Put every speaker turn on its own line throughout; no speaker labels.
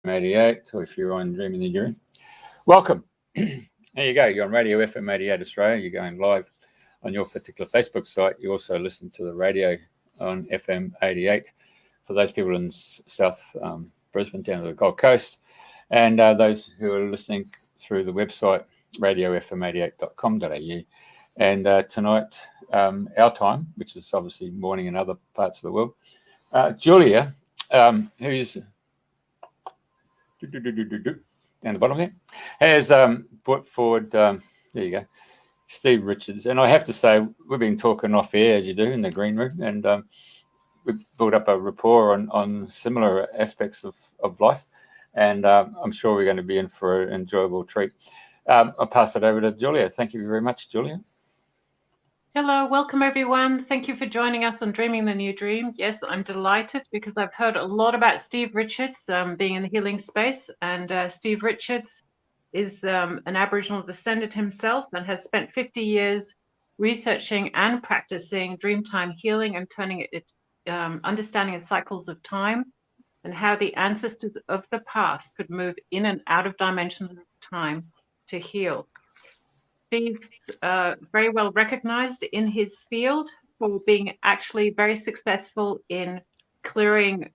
88, or if you're on Dreaming the Dream, welcome. There you go. You're on Radio FM 88 Australia. You're going live on your particular Facebook site. You also listen to the radio on FM 88 for those people in South Brisbane down to the Gold Coast, and those who are listening through the website radiofm88.com.au. And tonight, our time, which is obviously morning in other parts of the world, Julia, who's down the bottom there, has put forward, there you go, Steve Richards. And I have to say, we've been talking off air, as you do, in the green room, and we've built up a rapport on similar aspects of life. And I'm sure we're going to be in for an enjoyable treat. I'll pass it over to Julia. Thank you very much, Julia.
Hello, welcome everyone. Thank you for joining us on Dreaming the New Dream. Yes, I'm delighted because I've heard a lot about Steve Richards being in the healing space, and Steve Richards is an Aboriginal descendant himself and has spent 50 years researching and practicing dreamtime healing and turning it, understanding the cycles of time and how the ancestors of the past could move in and out of dimensions of time to heal. Steve's very well recognized in his field for being actually very successful in clearing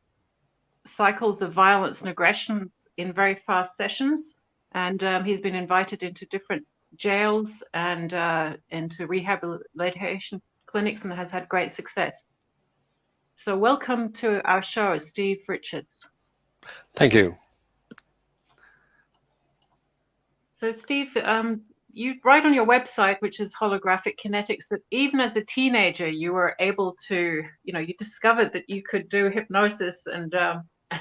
cycles of violence and aggression in very fast sessions. And he's been invited into different jails and into rehabilitation clinics and has had great success. So welcome to our show, Steve Richards.
Thank you.
So Steve, you write on your website, which is Holographic Kinetics, that even as a teenager, you were able to, you discovered that you could do hypnosis and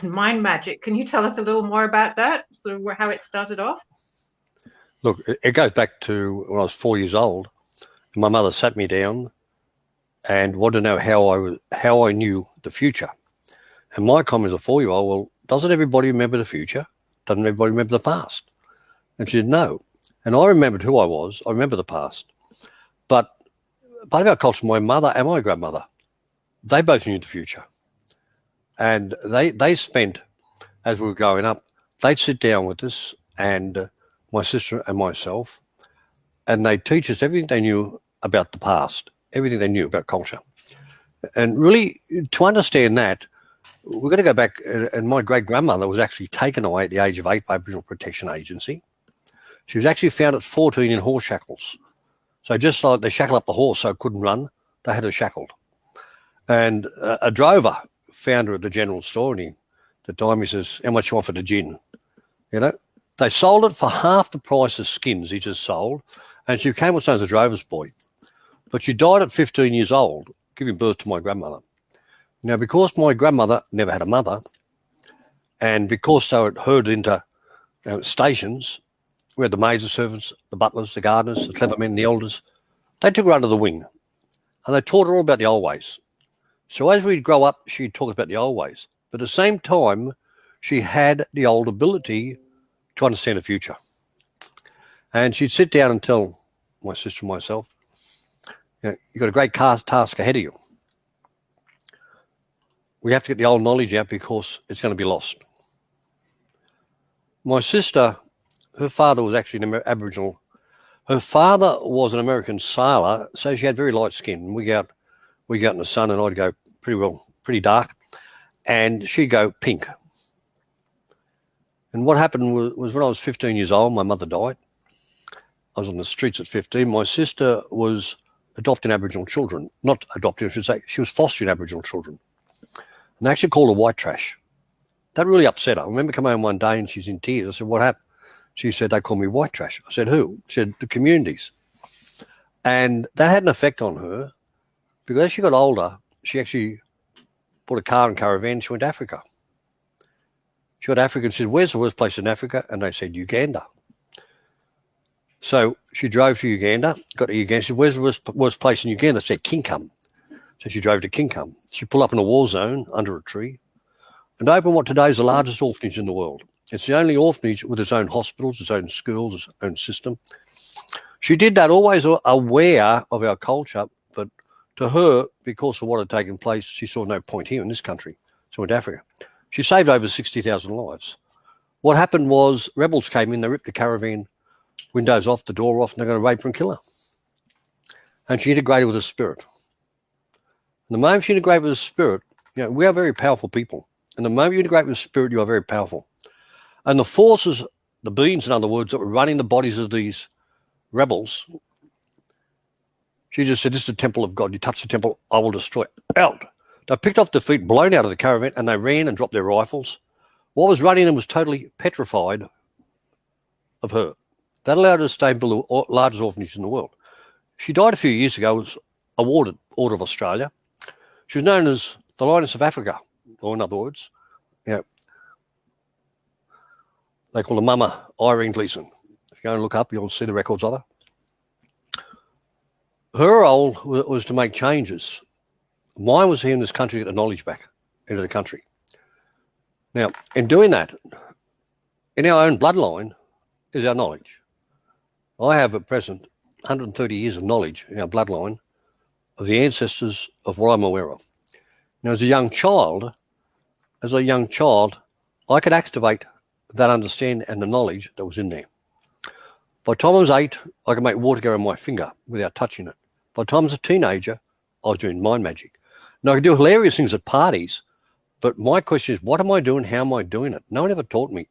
mind magic. Can you tell us a little more about that? So how it started off?
Look, it goes back to when I was 4 years old. My mother sat me down and wanted to know how I knew the future. And my comment as a 4-year-old, well, doesn't everybody remember the future? Doesn't everybody remember the past? And she said, no. And I remembered who I was. I remember the past. But part of our culture, my mother and my grandmother, they both knew the future. And they spent, as we were growing up, they'd sit down with us and my sister and myself, and they'd teach us everything they knew about the past, everything they knew about culture. And really, to understand that, we're going to go back, and my great-grandmother was actually taken away at the age of 8 by Aboriginal Protection Agency. She was actually found at 14 in horse shackles. So just like they shackled up the horse so it couldn't run, they had her shackled. And a drover found her at the general store, and at the time he says, how much you want for the gin? They sold it for half the price of skins he just sold, and she became what's known as a drover's boy. But she died at 15 years old, giving birth to my grandmother. Now, because my grandmother never had a mother, and because they were herded into stations, we had the maids of servants, the butlers, the gardeners, the clever men, the elders. They took her under the wing, and they taught her all about the old ways. So as we'd grow up, she'd talk about the old ways. But at the same time, she had the old ability to understand the future. And she'd sit down and tell my sister and myself, you've got a great task ahead of you. We have to get the old knowledge out because it's going to be lost. My sister, her father was actually an Aboriginal. Her father was an American sailor, so she had very light skin. We go out in the sun, and I'd go pretty dark, and she'd go pink. And what happened was when I was 15 years old, my mother died. I was on the streets at 15. My sister was adopting Aboriginal children. Not adopting, I should say. She was fostering Aboriginal children. And they actually called her white trash. That really upset her. I remember coming home one day and she's in tears. I said, what happened? She said, they call me white trash. I said, who? She said, the communities. And that had an effect on her because as she got older, she actually bought a car and caravan. She went to Africa. She went to Africa and said, where's the worst place in Africa? And they said, Uganda. So she drove to Uganda, got to Uganda. She said, where's the worst place in Uganda? They said, Kincum. So she drove to Kincum. She pulled up in a war zone under a tree and opened what today is the largest orphanage in the world. It's the only orphanage with its own hospitals, its own schools, its own system. She did that always aware of our culture, but to her, because of what had taken place, she saw no point here in this country. So went to Africa. She saved over 60,000 lives. What happened was rebels came in, they ripped the caravan windows off, the door off, and they're going to rape her and kill her. And she integrated with the spirit. And the moment she integrated with the spirit, we are very powerful people. And the moment you integrate with the spirit, you are very powerful. And the forces, the beings, in other words, that were running the bodies of these rebels, she just said, this is the temple of God. You touch the temple, I will destroy it. Out. They picked off their feet, blown out of the caravan, and they ran and dropped their rifles. What was running them was totally petrified of her. That allowed her to stay in the largest orphanage in the world. She died a few years ago, was awarded Order of Australia. She was known as the Lioness of Africa, or in other words, they call her Mama Irene Gleason. If you go and look up, you'll see the records of her. Her role was to make changes. Mine was here in this country to get the knowledge back into the country. Now, in doing that, in our own bloodline is our knowledge. I have at present 130 years of knowledge in our bloodline of the ancestors of what I'm aware of. Now, as a young child, I could activate that understanding and the knowledge that was in there. By the time I was 8, I could make water go on my finger without touching it. By the time I was a teenager, I was doing mind magic. Now, I could do hilarious things at parties, but my question is, what am I doing? How am I doing it? No one ever taught me.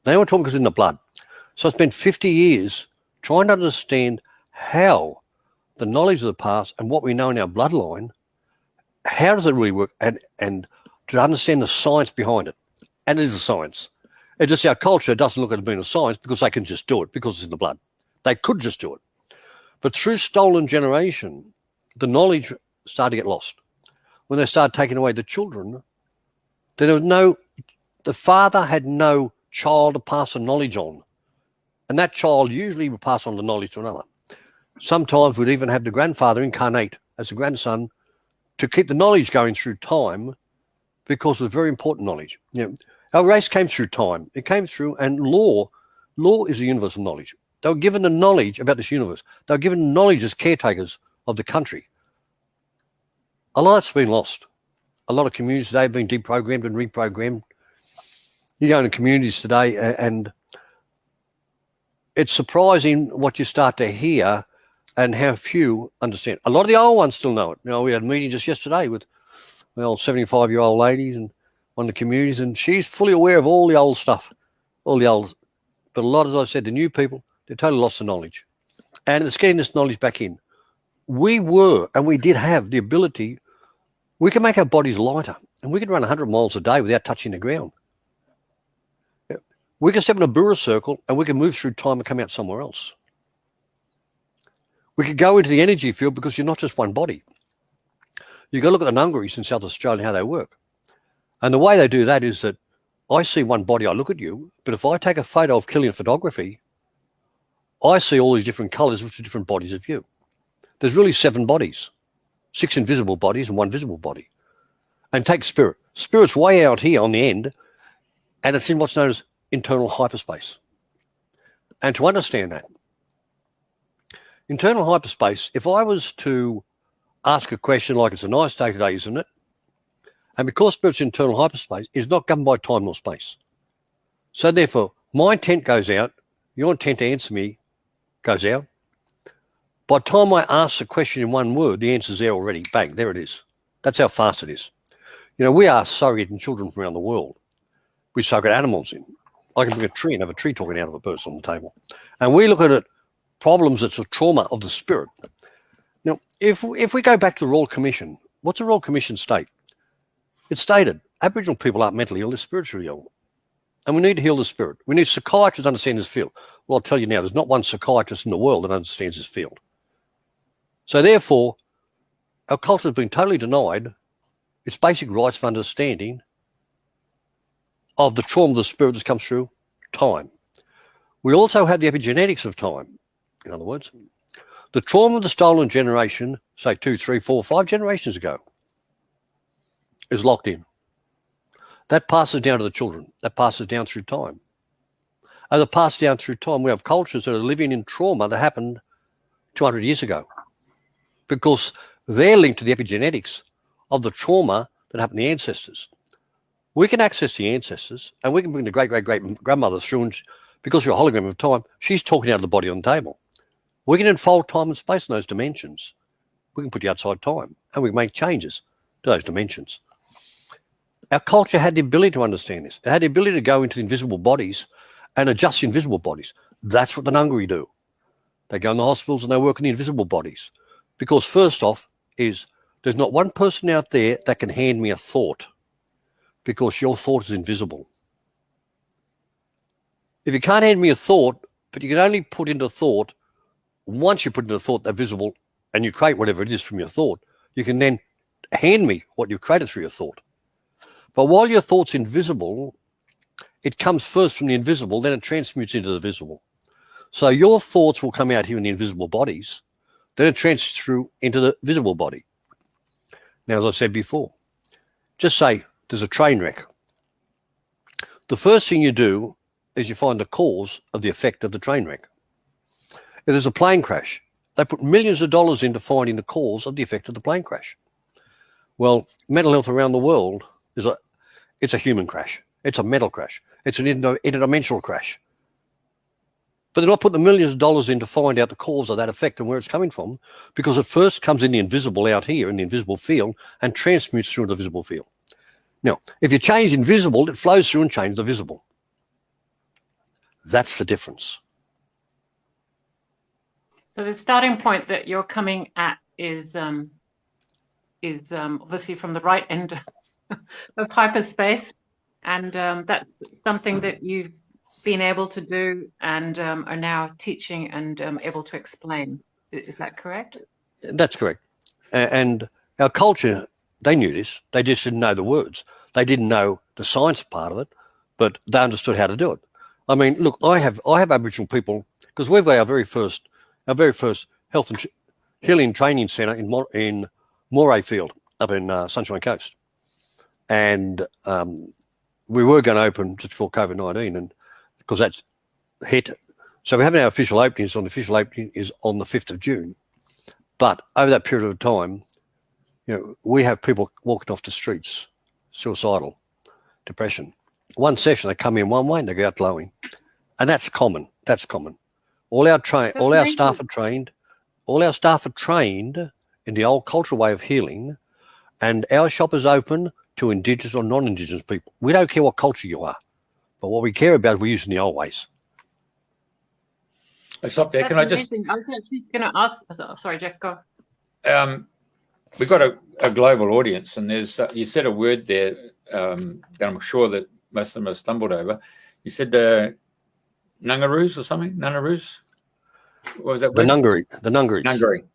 No one taught me because it's in the blood. So I spent 50 years trying to understand how the knowledge of the past and what we know in our bloodline, how does it really work, and to understand the science behind it. And it is a science. It's just our culture doesn't look at it being a science because they can just do it because it's in the blood. They could just do it. But through stolen generation, the knowledge started to get lost. When they started taking away the children, the father had no child to pass the knowledge on. And that child usually would pass on the knowledge to another. Sometimes we'd even have the grandfather incarnate as a grandson to keep the knowledge going through time, because it was very important knowledge. Our race came through time. It came through, and law is a universal knowledge. They were given the knowledge about this universe. They were given knowledge as caretakers of the country. A lot's been lost. A lot of communities today have been deprogrammed and reprogrammed. You go into communities today and it's surprising what you start to hear and how few understand. A lot of the old ones still know it. We had a meeting just yesterday with 75-year-old ladies and one of the communities, and she's fully aware of all the old stuff, all the old. But a lot, as I said, the new people, they totally lost the knowledge. And it's getting this knowledge back in. We did have the ability, we can make our bodies lighter, and we could run 100 miles a day without touching the ground. We can step in a Burra circle and we can move through time and come out somewhere else. We could go into the energy field because you're not just one body. You go look at the Nungaris in South Australia, how they work. And the way they do that is that I see one body, I look at you, but if I take a photo of Killian photography, I see all these different colours, which are different bodies of you. There's really 7 bodies, 6 invisible bodies and 1 visible body. And take spirit. Spirit's way out here on the end, and it's in what's known as internal hyperspace. And to understand that, internal hyperspace, if I was to ask a question like, it's a nice day today, isn't it? And because spirit's internal hyperspace, it's not governed by time nor space. So therefore, my intent goes out, your intent to answer me goes out. By the time I ask the question in one word, the answer's there already. Bang, there it is. That's how fast it is. We are surrogating children from around the world. We surrogate animals in. I can bring a tree and have a tree talking out of a person on the table. And we look at it, problems that's a trauma of the spirit. Now, if we go back to the Royal Commission, what's the Royal Commission state? It stated Aboriginal people aren't mentally ill, they're spiritually ill. And we need to heal the spirit. We need psychiatrists to understand this field. Well, I'll tell you now, there's not one psychiatrist in the world that understands this field. So therefore, our culture has been totally denied its basic rights of understanding of the trauma of the spirit that comes through time. We also have the epigenetics of time. In other words, the trauma of the stolen generation, say 2, 3, 4, 5 generations ago, is locked in. That passes down to the children. That passes down through time. As it passes down through time, we have cultures that are living in trauma that happened 200 years ago, because they're linked to the epigenetics of the trauma that happened to the ancestors. We can access the ancestors, and we can bring the great-great-great-grandmothers through, and because you're a hologram of time, she's talking out of the body on the table. We can unfold time and space in those dimensions. We can put you outside time, and we can make changes to those dimensions. Our culture had the ability to understand this. It had the ability to go into the invisible bodies and adjust the invisible bodies. That's what the Ngungari do. They go in the hospitals and they work in the invisible bodies. Because first off is there's not one person out there that can hand me a thought, because your thought is invisible. If you can't hand me a thought, but you can only put into thought, once you put into thought they're visible and you create whatever it is from your thought, you can then hand me what you've created through your thought. But while your thought's invisible, it comes first from the invisible, then it transmutes into the visible. So your thoughts will come out here in the invisible bodies, then it transfers through into the visible body. Now, as I said before, just say there's a train wreck. The first thing you do is you find the cause of the effect of the train wreck. If there's a plane crash, they put millions of dollars into finding the cause of the effect of the plane crash. Well, mental health around the world it's a human crash. It's a mental crash. It's an interdimensional crash. But they're not putting the millions of dollars in to find out the cause of that effect and where it's coming from, because it first comes in the invisible out here in the invisible field and transmutes through the visible field. Now, if you change invisible, it flows through and changes the visible. That's the difference.
So the starting point that you're coming at is obviously from the right end of hyperspace, and that's something that you've been able to do and are now teaching and able to explain. Is that correct?
That's correct. And our culture, they knew this. They just didn't know the words. They didn't know the science part of it, but they understood how to do it. I mean, look, I have Aboriginal people, because we've got our very first health and healing training centre in Moray Field up in Sunshine Coast. And we were going to open just before COVID-19, and because that's hit. So we're having our official opening. The official opening is on the 5th of June. But over that period of time, we have people walking off the streets, suicidal, depression. One session, they come in one way and they go out glowing. And that's common. That's common. All our staff are trained. All our staff are trained in the old cultural way of healing, and our shop is open to Indigenous or non-Indigenous people. We don't care what culture you are, but what we care about, we're using the old ways.
I stop there. Can I just?
I was actually going to ask. Sorry, Jeff, go.
We've got a global audience, and there's you said a word there that I'm sure that most of them have stumbled over. You said Nungaroos or something? Nungaroos? What was that word?
The Nungaris.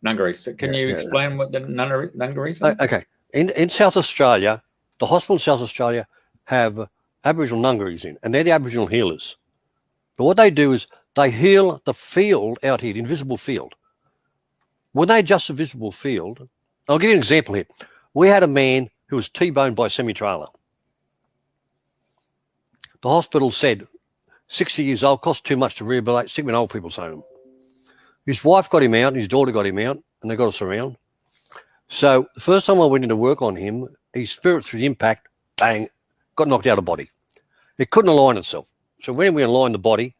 Nungari. So can you explain what the Nungaris are?
Okay. In South Australia, the hospital in South Australia have Aboriginal Nungaris in, and they're the Aboriginal healers. But what they do is they heal the field out here, the invisible field. When they adjust the visible field, I'll give you an example here. We had a man who was T-boned by a semi-trailer. The hospital said, 60 years old, cost too much to rehabilitate, stick him in old people's home. His wife got him out, and his daughter got him out, and they got us around. So the first time I went in to work on him, his spirit through the impact, bang, got knocked out of body. It couldn't align itself. So when we aligned the body,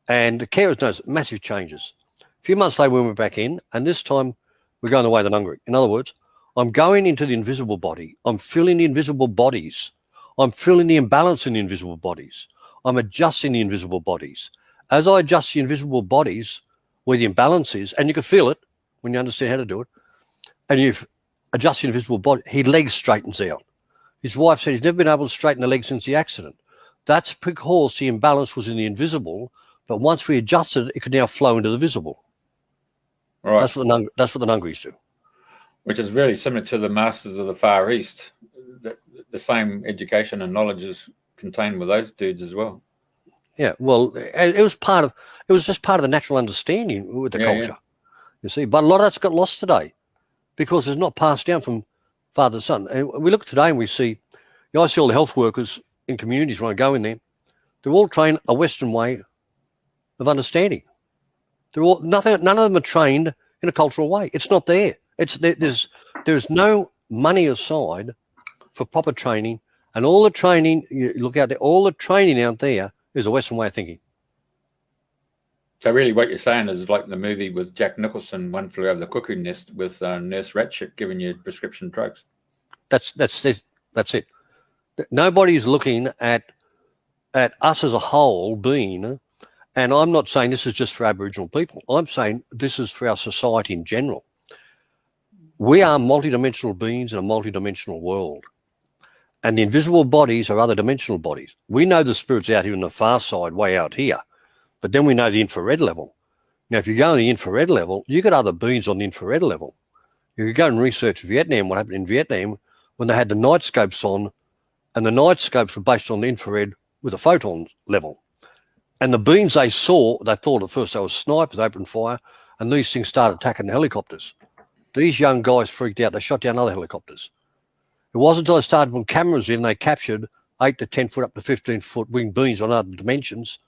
and the carers noticed massive changes. A few months later, we went back in, and this time we're going the way of the Ngungari. In other words, I'm going into the invisible body. I'm filling the invisible bodies. I'm filling the imbalance in the invisible bodies. I'm adjusting the invisible bodies. As I adjust the invisible bodies where the imbalance is, and you can feel it when you understand how to do it, and you've adjusted the invisible body, his leg straightens out. His wife said he's never been able to straighten the leg since the accident. That's because the imbalance was in the invisible, but once we adjusted it, it could now flow into the visible. Right. That's what the Nungaris do.
Which is really similar to the masters of the Far East. The same education and knowledge is contained with those dudes as well.
Yeah, well, it was just part of the natural understanding with the culture. You see, but a lot of that's got lost today because it's not passed down from father to son. And we look today and we see, I see all the health workers in communities when I go in there, they're all trained a Western way of understanding. None of them are trained in a cultural way. It's not there. There's no money aside for proper training And all the training, you look out there, all the training out there is a Western way of thinking.
So really what you're saying is like the movie with Jack Nicholson, One Flew Over the Cuckoo Nest, with Nurse Ratched giving you prescription drugs.
That's it. That's it. Nobody's looking at us as a whole being, and I'm not saying this is just for Aboriginal people. I'm saying this is for our society in general. We are multidimensional beings in a multidimensional world. And the invisible bodies are other dimensional bodies. We know the spirit's out here in the far side, way out here. But then we know the infrared level. Now, if you go on the infrared level, you got other beings on the infrared level. You could go and research Vietnam, what happened in Vietnam when they had the night scopes on, and the night scopes were based on the infrared with a photon level. And the beings they saw, they thought at first they were snipers, opened fire, and these things started attacking the helicopters. These young guys freaked out. They shot down other helicopters. It wasn't until they started putting cameras in, they captured 8 to 10 foot up to 15-foot winged beings on other dimensions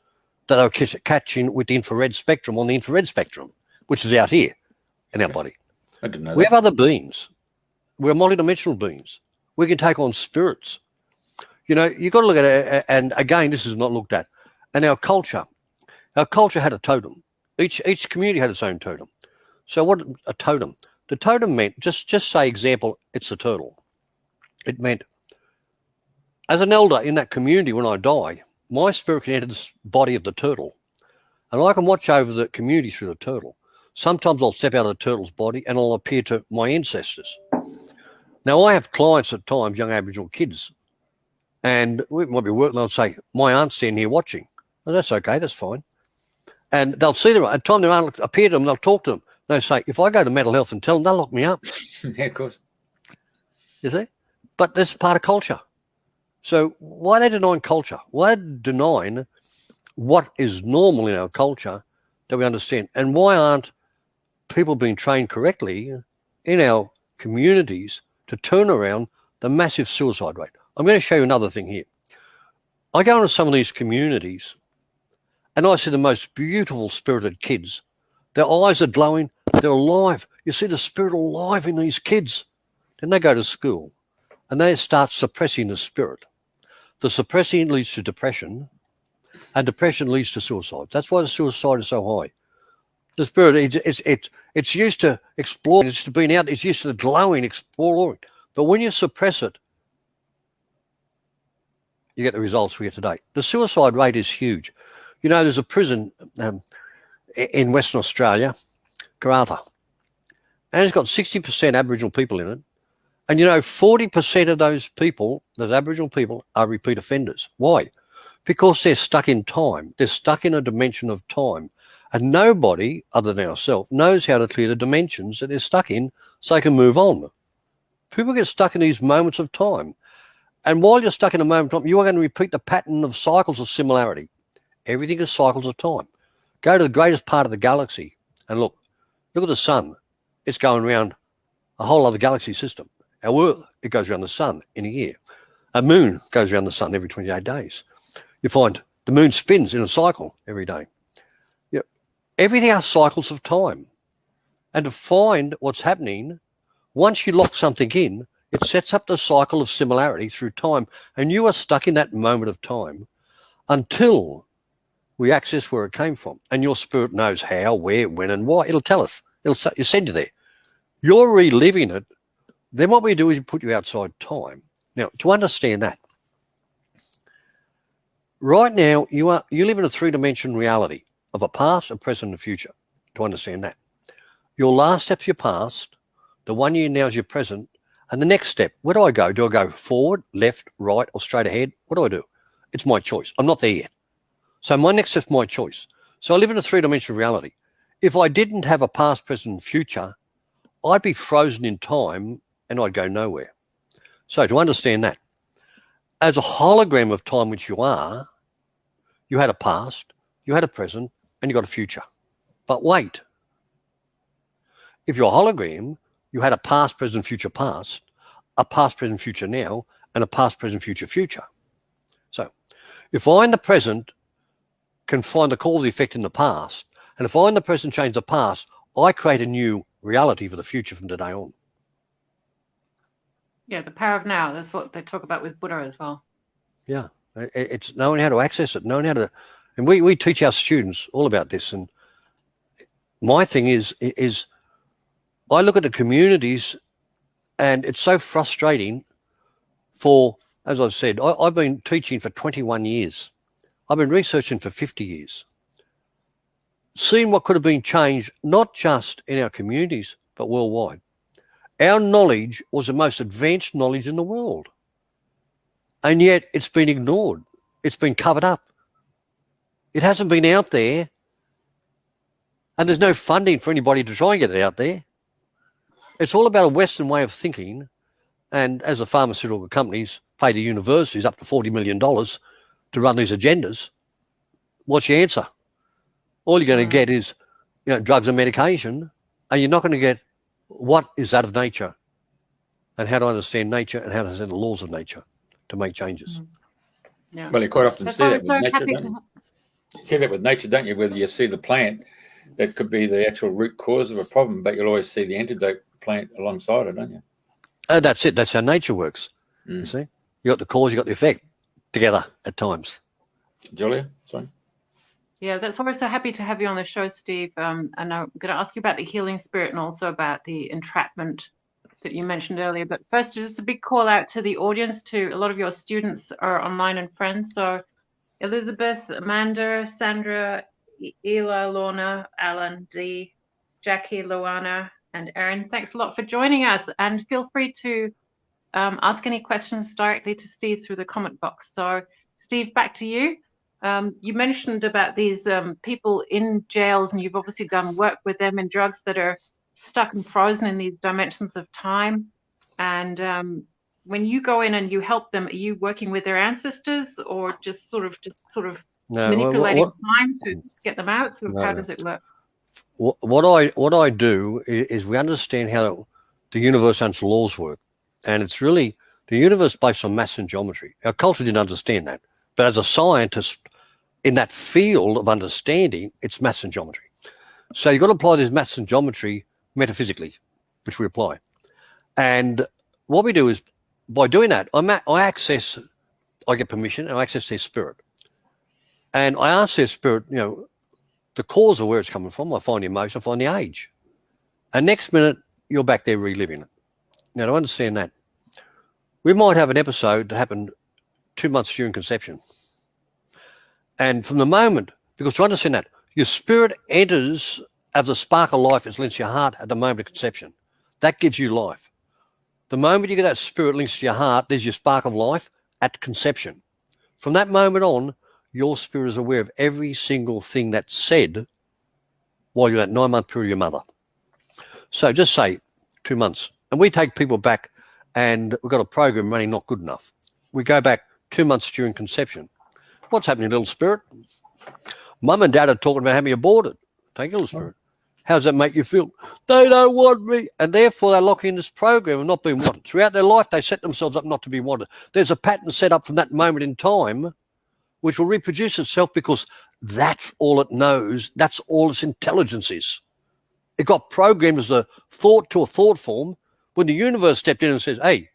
that they were catching with the infrared spectrum on the infrared spectrum, which is out here in our body.
I didn't know
We
that.
have other beings. We're multidimensional beings. We can take on spirits. You know, you've got to look at it, and again, this is not looked at. And our culture had a totem. Each community had its own totem. So what a totem? The totem meant, just say example, it's a turtle. It meant, as an elder in that community, when I die, my spirit can enter the body of the turtle, and I can watch over the community through the turtle. Sometimes I'll step out of the turtle's body and I'll appear to my ancestors. Now, I have clients at times, young Aboriginal kids, and we might be working, they'll say, my aunt's standing here watching. Well, that's okay, that's fine. And they'll see them, at the time their aunt will appear to them, they'll talk to them. They say, if I go to mental health and tell them, they'll lock me up.
Yeah, of course.
You see? But that's part of culture. So why are they denying culture? Why are they denying what is normal in our culture that we understand? And why aren't people being trained correctly in our communities to turn around the massive suicide rate? I'm going to show you another thing here. I go into some of these communities and I see the most beautiful spirited kids. Their eyes are glowing. They're alive. You see the spirit alive in these kids. Then they go to school and they start suppressing the spirit. The suppressing leads to depression, and depression leads to suicide. That's why the suicide is so high. The spirit, it's used to exploring, it's to being out, it's used to glowing, exploring. But when you suppress it, you get the results we get today. The suicide rate is huge. You know, there's a prison in Western Australia, Karratha, and it's got 60% Aboriginal people in it. And you know, 40% of those people, those Aboriginal people, are repeat offenders. Why? Because they're stuck in time. They're stuck in a dimension of time. And nobody, other than ourselves, knows how to clear the dimensions that they're stuck in so they can move on. People get stuck in these moments of time. And while you're stuck in a moment of time, you are going to repeat the pattern of cycles of similarity. Everything is cycles of time. Go to the greatest part of the galaxy and look at the sun. It's going around a whole other galaxy system. Our Earth, it goes around the sun in a year. A moon goes around the sun every 28 days. You find the moon spins in a cycle every day. Yeah. Everything are cycles of time. And to find what's happening, once you lock something in, it sets up the cycle of similarity through time. And you are stuck in that moment of time until we access where it came from. And your spirit knows how, where, when, and why. It'll tell us. It'll send you there. You're reliving it. Then what we do is we put you outside time. Now, to understand that, right now you live in a three-dimensional reality of a past, a present, and a future. To understand that, your last step's your past, the 1 year now is your present, and the next step. Where do I go? Do I go forward, left, right, or straight ahead? What do I do? It's my choice. I'm not there yet. So my next step's my choice. So I live in a three-dimensional reality. If I didn't have a past, present, and future, I'd be frozen in time and I'd go nowhere. So to understand that, as a hologram of time, which you are, you had a past, you had a present, and you got a future. But wait, if you're a hologram, you had a past, present, future past, a past, present, future now, and a past, present, future. So if I in the present can find the cause effect in the past, and if I in the present change the past, I create a new reality for the future from today on.
Yeah, the power of now. That's what they talk about with Buddha as well.
Yeah, it's knowing how to access it, knowing how to, and we teach our students all about this. And my thing is I look at the communities, and it's so frustrating for, as I've said, I've been teaching for 21 years. I've been researching for 50 years. Seeing what could have been changed, not just in our communities, but worldwide. Our knowledge was the most advanced knowledge in the world. And yet it's been ignored. It's been covered up. It hasn't been out there. And there's no funding for anybody to try and get it out there. It's all about a Western way of thinking. And as the pharmaceutical companies pay the universities up to $40 million to run these agendas, what's your answer? All you're going to get is, drugs and medication, and you're not going to get what is that of nature and how to understand nature and how to understand the laws of nature to make changes.
Yeah.
Well, you quite often
That's
see
why
that
I'm
with
so
nature,
happy
don't you? You see that with nature, don't you? Whether you see the plant, that could be the actual root cause of a problem, but you'll always see the antidote plant alongside it, don't you?
And that's it. That's how nature works. You see? You got the cause, you got the effect together at times.
Julia, sorry.
Yeah, that's why we're so happy to have you on the show, Steve. And I'm going to ask you about the healing spirit and also about the entrapment that you mentioned earlier. But first, just a big call out to the audience. To a lot of your students are online and friends. So Elizabeth, Amanda, Sandra, Ela, Lorna, Alan, Dee, Jackie, Luana, and Erin. Thanks a lot for joining us. And feel free to ask any questions directly to Steve through the comment box. So Steve, back to you. You mentioned about these people in jails, and you've obviously done work with them in drugs that are stuck and frozen in these dimensions of time. And when you go in and you help them, are you working with their ancestors or just sort of manipulating time to get them out? How does it work?
What I do is we understand how the universe and its laws work, and it's really the universe based on mass and geometry. Our culture didn't understand that, but as a scientist in that field of understanding, it's mass and geometry. So you've got to apply this mass and geometry metaphysically, which we apply. And what we do is, by doing that, I get permission and I access their spirit. And I ask their spirit, the cause of where it's coming from. I find the emotion, I find the age. And next minute, you're back there reliving it. Now, to understand that, we might have an episode that happened 2 months during conception. And from the moment, because to understand that, your spirit enters as a spark of life is linked to your heart at the moment of conception. That gives you life. The moment you get that spirit linked to your heart, there's your spark of life at conception. From that moment on, your spirit is aware of every single thing that's said while you're at 9-month period of your mother. So just say 2 months. And we take people back, and we've got a program running Not Good Enough. We go back 2 months during conception. What's happening, little spirit? Mum and dad are talking about having you aborted. Take a little spirit. How does that make you feel? They don't want me. And therefore, they lock in this program of not being wanted. Throughout their life, they set themselves up not to be wanted. There's a pattern set up from that moment in time which will reproduce itself because that's all it knows. That's all its intelligence is. It got programmed as a thought to a thought form. When the universe stepped in and says, hey,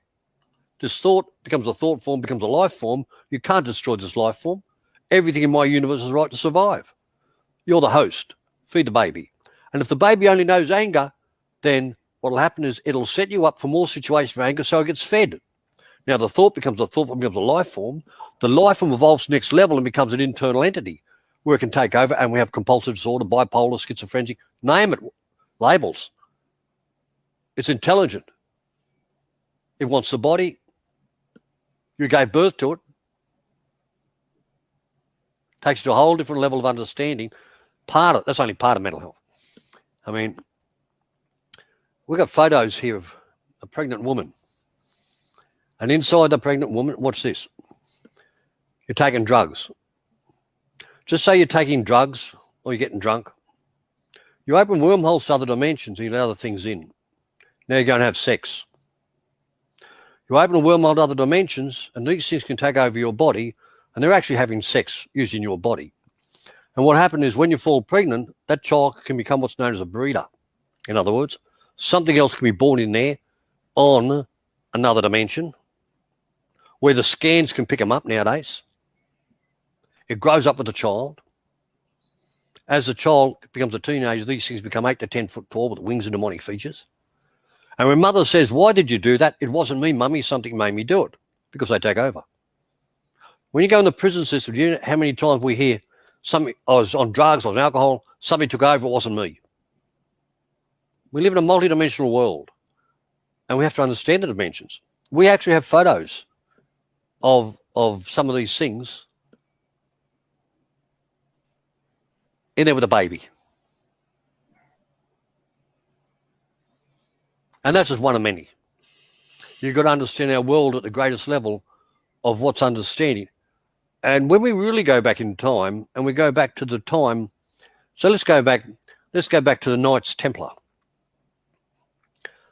this thought becomes a thought form, becomes a life form. You can't destroy this life form. Everything in my universe has a right to survive. You're the host. Feed the baby. And if the baby only knows anger, then what will happen is it'll set you up for more situations of anger so it gets fed. Now, the thought becomes a thought form, becomes a life form. The life form evolves to the next level and becomes an internal entity where it can take over, and we have compulsive disorder, bipolar, schizophrenic, name it, labels. It's intelligent. It wants the body. You gave birth to it. Takes you to a whole different level of understanding. That's only part of mental health. I mean, we've got photos here of a pregnant woman. And inside the pregnant woman, what's this? You're taking drugs. Just say you're taking drugs or you're getting drunk. You open wormholes to other dimensions and you let other things in. Now you're going to have sex. You open a wormhole to other dimensions and these things can take over your body and they're actually having sex using your body. And what happened is when you fall pregnant, that child can become what's known as a breeder. In other words, something else can be born in there on another dimension where the scans can pick them up nowadays. It grows up with the child. As the child becomes a teenager, these things become 8 to 10 foot tall with wings and demonic features. And when mother says, why did you do that? It wasn't me, mummy, something made me do it, because they take over. When you go in the prison system, do you know how many times we hear, I was on drugs, I was on alcohol, somebody took over, it wasn't me. We live in a multi-dimensional world, and we have to understand the dimensions. We actually have photos of some of these things in there with a baby. And that's just one of many. You've got to understand our world at the greatest level of what's understanding. And when we really go back in time, and we go back to the time, so let's go back to the Knights Templar.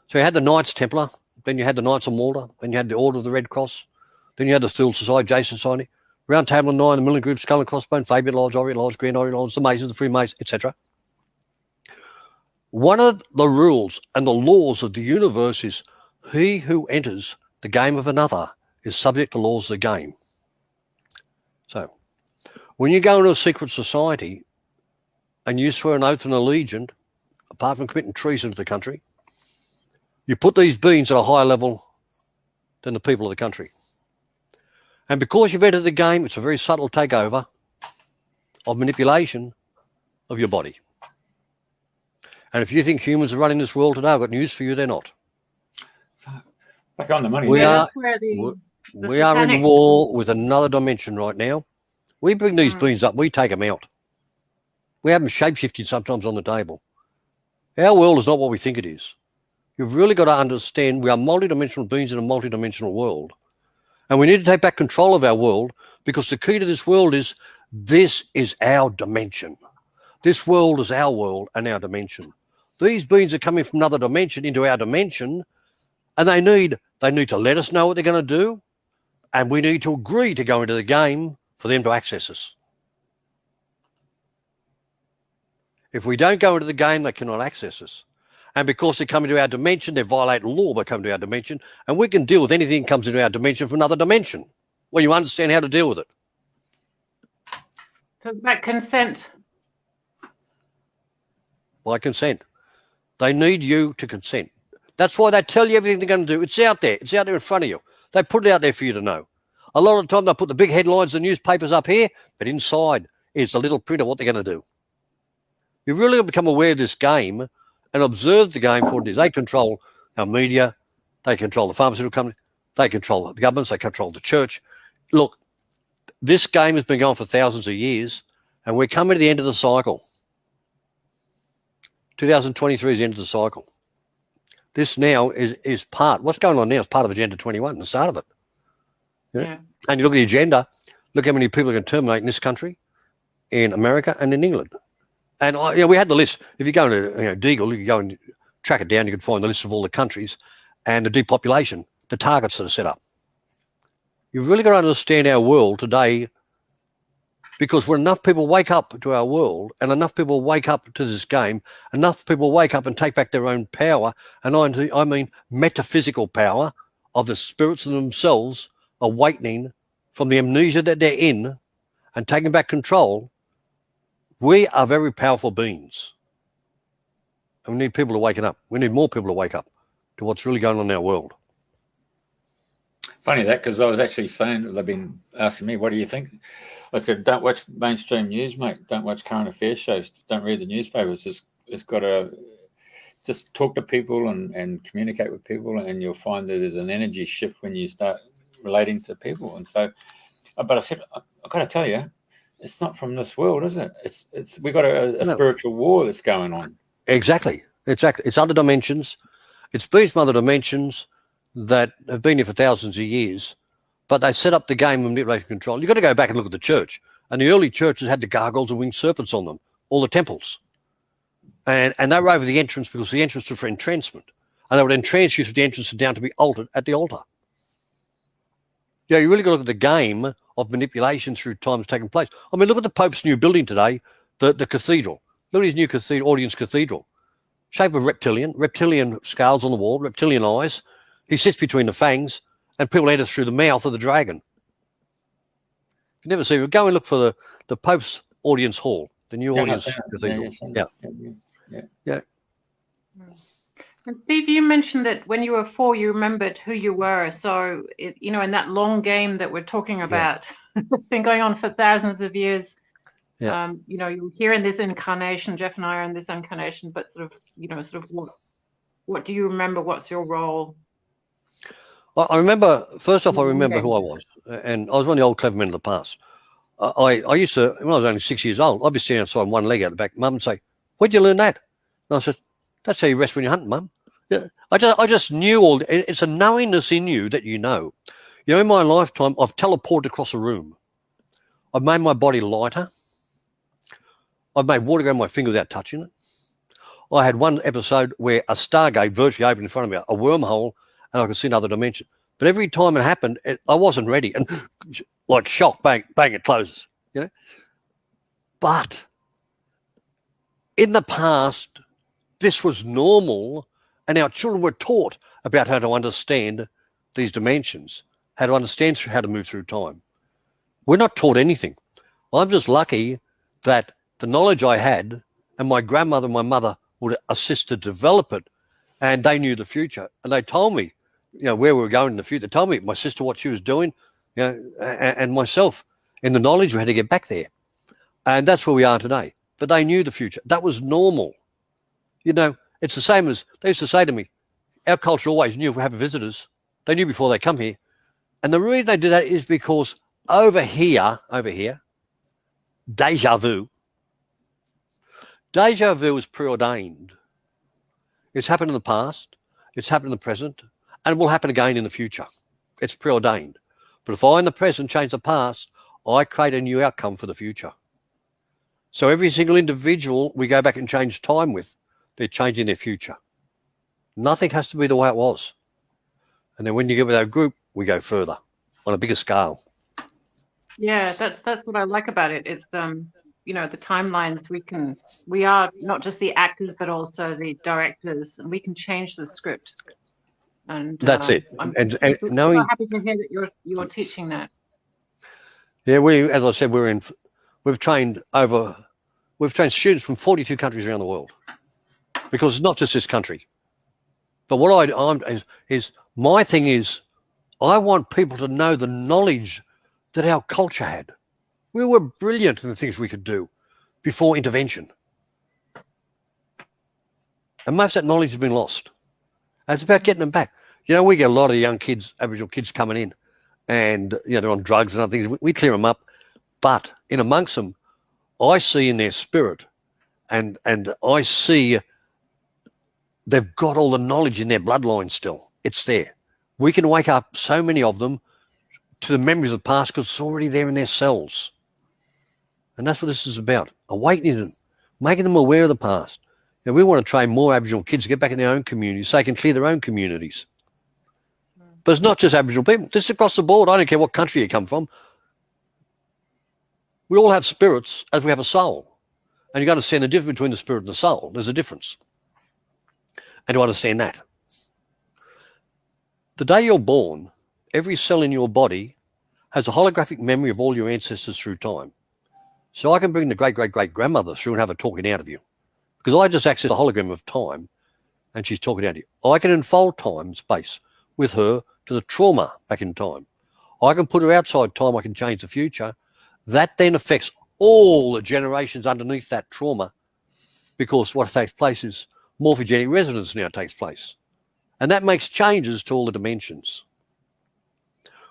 So you had the Knights Templar, then you had the Knights of Malta, then you had the Order of the Red Cross, then you had the Steel Society, J Society, Round Table of Nine, the Millen Group, Skull and Crossbone, Fabian Lodge, Orient Lodge, Grand Orient Lodge, the Masons, the Freemasons, etc. One of the rules and the laws of the universe is he who enters the game of another is subject to laws of the game. So when you go into a secret society and you swear an oath and allegiance, apart from committing treason to the country, you put these beings at a higher level than the people of the country. And because you've entered the game, it's a very subtle takeover of manipulation of your body. And if you think humans are running this world today, I've got news for you, they're not.
Back on the money.
We are in
Satanic
war with another dimension right now. We bring these beings up, we take them out. We have them shape-shifted sometimes on the table. Our world is not what we think it is. You've really got to understand we are multidimensional beings in a multidimensional world. And we need to take back control of our world, because the key to this world is this is our dimension. This world is our world and our dimension. These beings are coming from another dimension into our dimension, and they need to let us know what they're going to do, and we need to agree to go into the game for them to access us. If we don't go into the game, they cannot access us. And because they come into our dimension, they violate law by coming to our dimension, and we can deal with anything that comes into our dimension from another dimension when you understand how to deal with it.
So that consent.
By consent. They need you to consent. That's why they tell you everything they're going to do. It's out there. It's out there in front of you. They put it out there for you to know. A lot of the time they put the big headlines, the newspapers up here, but inside is the little print of what they're going to do. You've really got to become aware of this game and observe the game for what it is. They control our media. They control the pharmaceutical company. They control the governments. They control the church. Look, this game has been going for thousands of years, and we're coming to the end of the cycle. 2023 is the end of the cycle. This now is part, what's going on now is part of Agenda 21, the start of it.
Yeah.
And you look at the agenda, look how many people are going to terminate in this country, in America and in England. And we had the list. If you go into Deagle, you can go and track it down, you can find the list of all the countries and the depopulation, the targets that are set up. You've really got to understand our world today, because when enough people wake up to our world and enough people wake up to this game, enough people wake up and take back their own power, and I mean metaphysical power of the spirits of themselves awakening from the amnesia that they're in and taking back control, we are very powerful beings. And we need people to waken up. We need more people to wake up to what's really going on in our world.
Funny that, because I was actually saying, they've been asking me, what do you think? I said, don't watch mainstream news, mate. Don't watch current affairs shows. Don't read the newspapers. It's got to just talk to people and communicate with people, and you'll find that there's an energy shift when you start relating to people. And so, but I said, I've got to tell you, it's not from this world, is it? It's we've got a spiritual war that's going on.
Exactly. It's other dimensions. It's beings from other dimensions that have been here for thousands of years, but they set up the game of manipulation control. You've got to go back and look at the church. And the early churches had the gargoyles and winged serpents on them, all the temples. And they were over the entrance because the entrance was for entrancement. And they would entrance you to the entrance down to be altered at the altar. Yeah, you really got to look at the game of manipulation through times taking place. I mean, look at the Pope's new building today, the cathedral. Look at his new cathedral, audience cathedral. Shape of reptilian scales on the wall, reptilian eyes. He sits between the fangs, and people enter through the mouth of the dragon. You never see. Go and look for the Pope's audience hall, the new audience cathedral. Yeah.
And Steve, you mentioned that when you were 4, you remembered who you were. So, you know, in that long game that we're talking about, it's been going on for thousands of years.
Yeah.
You know, you're here in this incarnation. Jeff and I are in this incarnation, but sort of, you know, what do you remember? What's your role?
I remember, first off, I remember who I was. And I was one of the old clever men of the past. I used to, when I was only 6 years old, I'd be standing outside on one leg out the back. Mum would say, "Where'd you learn that?" And I said, "That's how you rest when you're hunting, Mum." Yeah, I just knew it's a knowingness in you that you know. You know, in my lifetime, I've teleported across a room. I've made my body lighter. I've made water go in my fingers without touching it. I had one episode where a stargate virtually opened in front of me, a wormhole, and I could see another dimension. But every time it happened, I wasn't ready. And like shock, bang, bang, it closes, you know. But in the past, this was normal, and our children were taught about how to understand these dimensions, how to understand how to move through time. We're not taught anything. I'm just lucky that the knowledge I had, and my grandmother and my mother would assist to develop it, and they knew the future. And they told me, you know, where we were going in the future. They told me, my sister, what she was doing, you know, and myself, in the knowledge we had to get back there. And that's where we are today. But they knew the future. That was normal. You know, it's the same as they used to say to me, our culture always knew if we have visitors. They knew before they come here. And the reason they did that is because over here, deja vu is preordained. It's happened in the past, it's happened in the present, and it will happen again in the future. It's preordained. But if I in the present change the past, I create a new outcome for the future. So every single individual we go back and change time with, they're changing their future. Nothing has to be the way it was. And then when you get with our group, we go further on a bigger scale.
Yeah, that's what I like about it. It's you know, the timelines, we are not just the actors but also the directors, and we can change the script. And
that's it.
I'm
and
so happy to hear that you're teaching that.
Yeah, as I said, we've trained students from 42 countries around the world, because it's not just this country. But what my thing is, I want people to know the knowledge that our culture had. We were brilliant in the things we could do before intervention. And most of that knowledge has been lost. And it's about getting them back. You know, we get a lot of young kids, Aboriginal kids coming in, and, you know, they're on drugs and other things. We clear them up. But in amongst them, I see in their spirit, and I see they've got all the knowledge in their bloodline still. It's there. We can wake up so many of them to the memories of the past because it's already there in their cells. And that's what this is about, awakening them, making them aware of the past. You know, we want to train more Aboriginal kids to get back in their own communities so they can clear their own communities. But it's not just Aboriginal people. This is across the board. I don't care what country you come from. We all have spirits as we have a soul. And you've got to understand the difference between the spirit and the soul. There's a difference. And to understand that. The day you're born, every cell in your body has a holographic memory of all your ancestors through time. So I can bring the great-great-great-grandmother through and have her talking out of you. Because I just access the hologram of time and she's talking out of you. I can unfold time and space with her to the trauma back in time. I can put her outside time. I can change the future. That then affects all the generations underneath that trauma, because what takes place is morphogenetic resonance now takes place. And that makes changes to all the dimensions.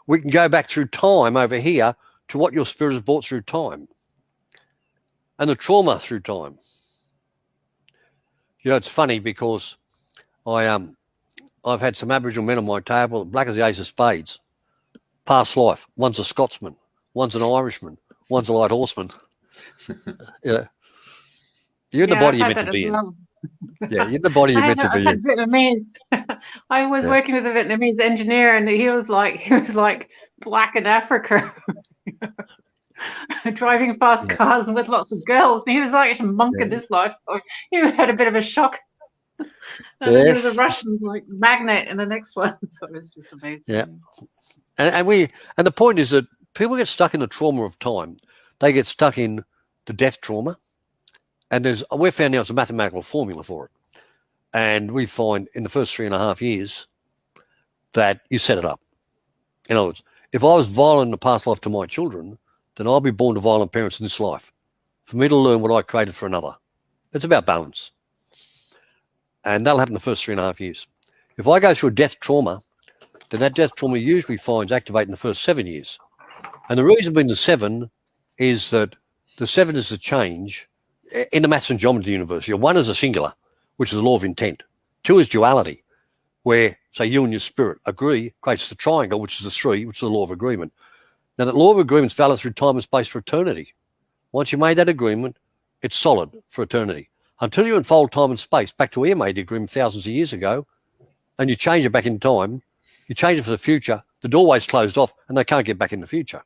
We can go back through time over here to what your spirit has brought through time and the trauma through time. You know, it's funny because I've had some Aboriginal men on my table, black as the ace of spades, past life. One's a Scotsman, one's an Irishman, one's a light horseman. You know, you're in the body you're meant to be in. Yeah, you're in the body you're meant to be in.
Vietnamese. I was working with a Vietnamese engineer, and he was like black in Africa, driving fast cars and with lots of girls. And he was like a monk in this life, so he had a bit of a shock. And then there was a
Yes.
Russian like magnet in the next one. So it was just amazing.
Yeah. And the point is that people get stuck in the trauma of time. They get stuck in the death trauma. And we've found now there's a mathematical formula for it. And we find in the first 3.5 years that you set it up. In other words, if I was violent in the past life to my children, then I'll be born to violent parents in this life. For me to learn what I created for another. It's about balance. And that'll happen the first 3.5 years. If I go through a death trauma, then that death trauma usually finds activate in the first 7 years. And the reason being the 7 is that the 7 is the change in the maths and geometry universe. 1 is a singular, which is the law of intent. 2 is duality, where, say, you and your spirit agree, creates the triangle, which is the 3, which is the law of agreement. Now, that law of agreement is valid through time and space for eternity. Once you made that agreement, it's solid for eternity. Until you unfold time and space back to where you made the agreement thousands of years ago, and you change it back in time, you change it for the future, the doorway's closed off, and they can't get back in the future.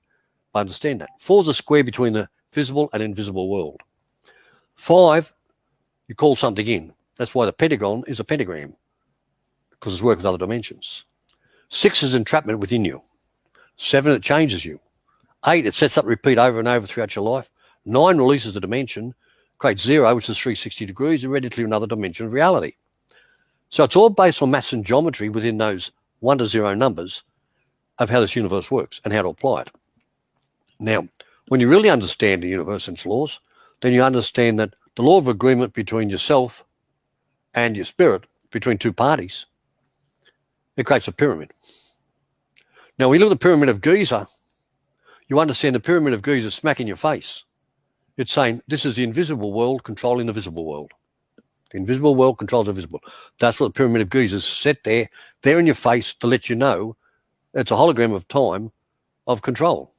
I understand that. 4 is a square between the visible and invisible world. 5, you call something in. That's why the pentagon is a pentagram, because it's working with other dimensions. 6 is entrapment within you. 7, it changes you. 8, it sets up repeat over and over throughout your life. 9 releases the dimension, creates 0, which is 360 degrees, and ready to another dimension of reality. So it's all based on maths and geometry within those 1 to 0 numbers of how this universe works and how to apply it. Now, when you really understand the universe and its laws, then you understand that the law of agreement between yourself and your spirit, between two parties, it creates a pyramid. Now, when you look at the pyramid of Giza, you understand the pyramid of Giza is smack in your face. It's saying this is the invisible world controlling the visible world. The invisible world controls the visible. That's what the pyramid of Giza is set there in your face to let you know it's a hologram of time of control.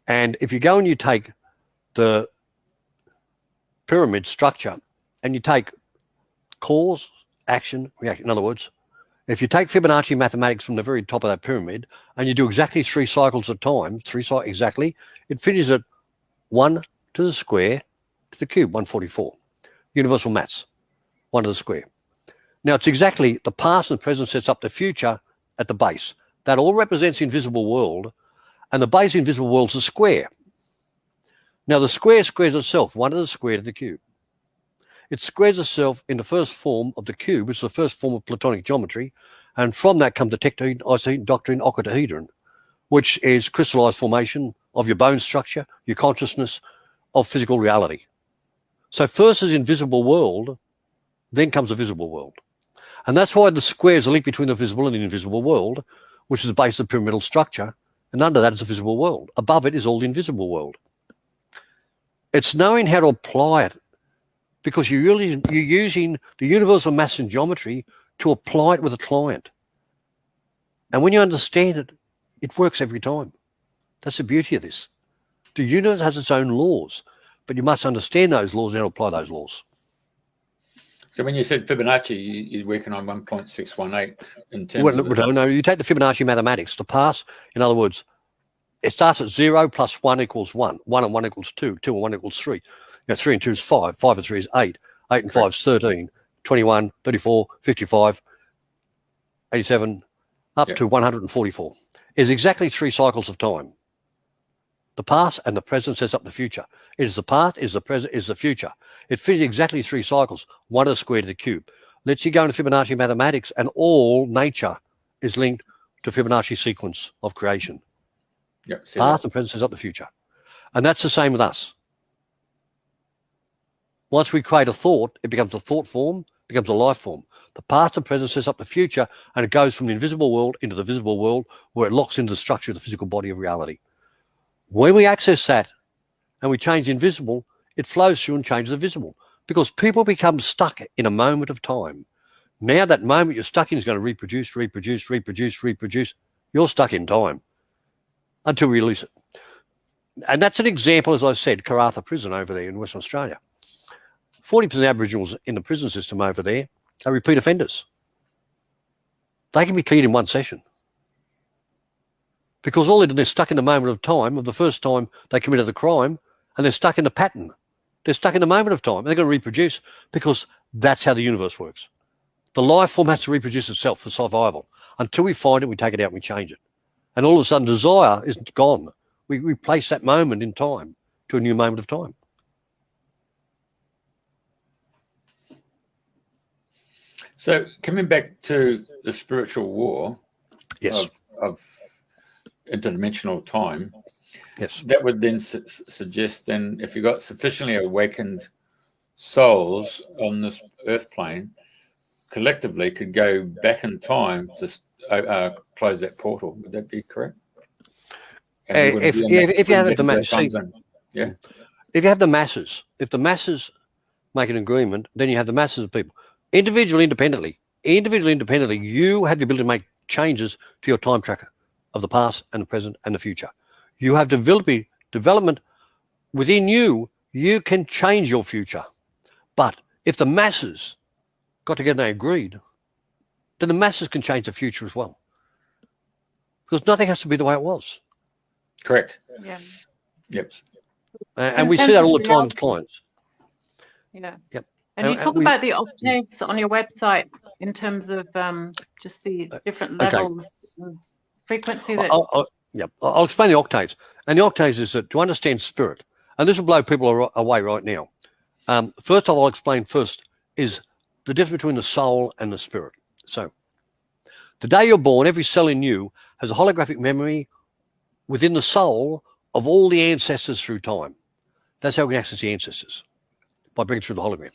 And if you go and you take the pyramid structure and you take cause, action, reaction, in other words, if you take Fibonacci mathematics from the very top of that pyramid and you do exactly 3 cycles of time, exactly, it finishes at 1 to the square to the cube, 144. Universal maths, 1 to the square. Now, it's exactly the past and present sets up the future at the base. That all represents the invisible world, and the base of the invisible world is a square. Now, the square squares itself, 1 to the square to the cube. It squares itself in the first form of the cube, which is the first form of Platonic geometry, and from that comes the tectone, isohedron, doctrine, octahedron, which is crystallized formation of your bone structure, your consciousness of physical reality. So first is the invisible world, then comes the visible world. And that's why the square is a link between the visible and the invisible world, which is the base of the pyramidal structure, and under that is the visible world. Above it is all the invisible world. It's knowing how to apply it, because you're using the universal maths and geometry to apply it with a client. And when you understand it, it works every time. That's the beauty of this. The universe has its own laws, but you must understand those laws and how to apply those laws.
So when you said Fibonacci, you're working on 1.618 in terms of...
No, you take the Fibonacci mathematics, the past, in other words, it starts at 0 plus 1 equals 1. 1 and 1 equals 2. 2 and 1 equals 3. 3 and 2 is 5. 5 and 3 is 8. 8 and 5 is 13. 21, 34, 55, 87, up to 144. Is exactly 3 cycles of time. The past and the present sets up the future. It is the past, is the present, is the future. It fits exactly 3 cycles, 1 to the square to the cube. Lets you go into Fibonacci mathematics, and all nature is linked to Fibonacci sequence of creation.
Yep,
past and present sets up the future. And that's the same with us. Once we create a thought, it becomes a thought form, becomes a life form. The past and present sets up the future, and it goes from the invisible world into the visible world, where it locks into the structure of the physical body of reality. When we access that and we change the invisible, it flows through and changes the visible, because people become stuck in a moment of time. Now that moment you're stuck in is going to reproduce. You're stuck in time until we release it. And that's an example, as I said, Karratha Prison over there in Western Australia. 40% of Aboriginals in the prison system over there are repeat offenders. They can be cleared in 1 session. Because all they're stuck in the moment of time of the first time they committed the crime, and they're stuck in the pattern. They're stuck in the moment of time. They're going to reproduce because That's how the universe works. The life form has to reproduce itself for survival. Until we find it, we take it out and we change it. And all of a sudden, desire is gone. We replace that moment in time to a new moment of time.
So coming back to the spiritual war
Yes.
of interdimensional time,
Yes.
that would then suggest then if you've got sufficiently awakened souls on this earth plane, collectively could go back in time to close that portal. Would that be correct?
If you have the masses,
yeah.
If you have the masses, if the masses make an agreement, then you have the masses of people. Individually, independently, you have the ability to make changes to your time tracker of the past and the present and the future. You have development within you. You can change your future. But if the masses got together and they agreed, then the masses can change the future as well. Because nothing has to be the way it was.
Correct.
Yeah.
Yep.
And we see that all the time with clients.
Yeah.
Yep.
And you talk about the octaves on your website in terms of just the different levels of frequency. That
I'll explain the octaves. And the octaves is that to understand spirit, and this will blow people away right now. First of all, I'll explain first is the difference between the soul and the spirit. So the day you're born, every cell in you has a holographic memory within the soul of all the ancestors through time. That's how we can access the ancestors, by bringing through the hologram.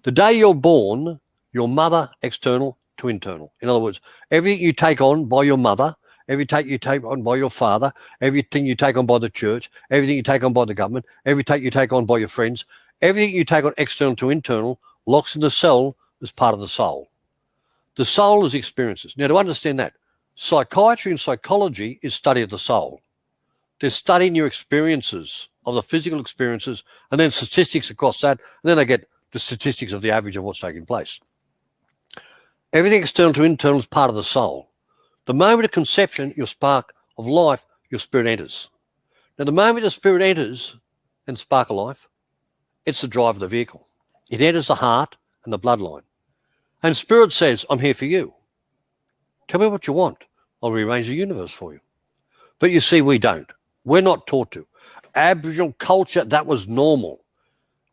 The day you're born, your mother, external to internal. In other words, everything you take on by your mother, everything you take on by your father, everything you take on by the church, everything you take on by the government, everything you take on by your friends, everything you take on external to internal locks in the cell as part of the soul. The soul is experiences. Now, to understand that, psychiatry and psychology is study of the soul. They're studying your experiences of the physical experiences and then statistics across that, and then they get the statistics of the average of what's taking place. Everything external to internal is part of the soul. The moment of conception, your spark of life, your spirit enters. Now, the moment the spirit enters and spark of life, it's the drive of the vehicle. It enters the heart and the bloodline. And spirit says, I'm here for you. Tell me what you want. I'll rearrange the universe for you. But you see, we don't. We're not taught to. Aboriginal culture, that was normal.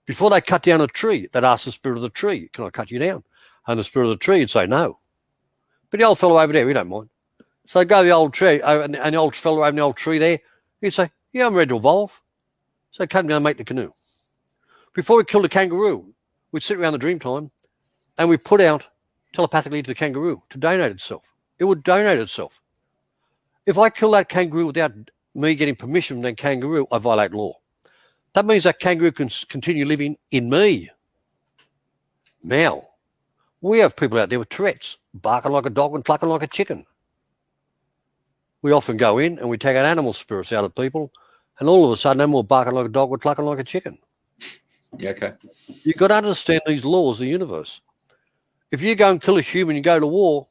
Before they cut down a tree, they'd ask the spirit of the tree, can I cut you down? And the spirit of the tree would say, no. But the old fellow over there, we don't mind. So they go to the old tree, and the old fellow over the old tree there, he'd say, yeah, I'm ready to evolve. So they cut him down and make the canoe. Before we killed a kangaroo, we'd sit around the dream time and we put out telepathically to the kangaroo to donate itself. It would donate itself. If I kill that kangaroo without me getting permission from that kangaroo, I violate law. That means that kangaroo can continue living in me. Now, we have people out there with Tourette's, barking like a dog and clucking like a chicken. We often go in and we take out animal spirits out of people, and all of a sudden, they're more barking like a dog or clucking like a chicken.
Yeah, okay.
You've got to understand these laws of the universe. If you go and kill a human, you go to war.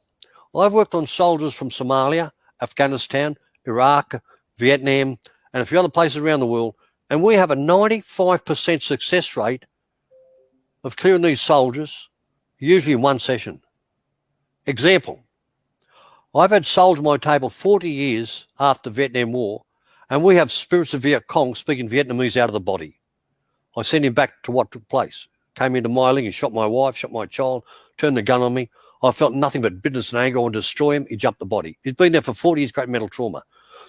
I've worked on soldiers from Somalia, Afghanistan, Iraq, Vietnam, and a few other places around the world, and we have a 95% success rate of clearing these soldiers, usually in one session. Example, I've had soldiers on my table 40 years after the Vietnam War, and we have spirits of Viet Cong speaking Vietnamese out of the body. I sent him back to what took place. Came into my ling and shot my wife, shot my child, turned the gun on me. I felt nothing but bitterness and anger. I wanted to destroy him. He jumped the body. He's been there for 40 years, great mental trauma.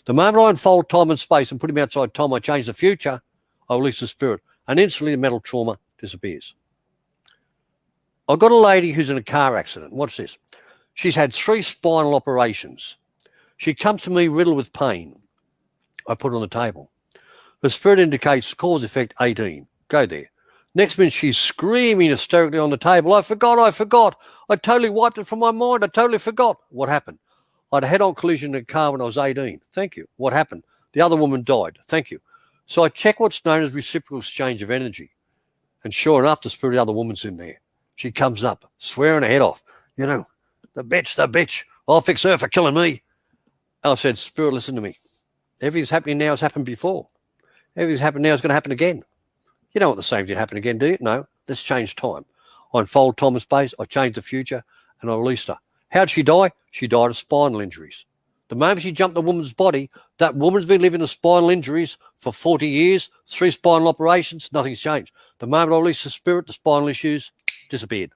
The moment I unfold time and space and put him outside time, I change the future, I release the spirit, and instantly the mental trauma disappears. I've got a lady who's in a car accident. Watch this. She's had 3 spinal operations. She comes to me riddled with pain. I put it on the table. The spirit indicates cause effect 18. Go there. Next minute, she's screaming hysterically on the table. I forgot. I totally wiped it from my mind. I totally forgot. What happened? I had a head-on collision in a car when I was 18. Thank you. What happened? The other woman died. Thank you. So I check what's known as reciprocal exchange of energy. And sure enough, the spirit of the other woman's in there. She comes up, swearing her head off. You know, the bitch. I'll fix her for killing me. I said, spirit, listen to me. Everything's happening now has happened before. Everything's happened now is going to happen again. You don't want the same thing to happen again, do you? No, let's change time. I unfold time and space, I change the future, and I released her. How did she die? She died of spinal injuries. The moment she jumped the woman's body, that woman's been living with spinal injuries for 40 years, 3 spinal operations, nothing's changed. The moment I released the spirit, the spinal issues disappeared.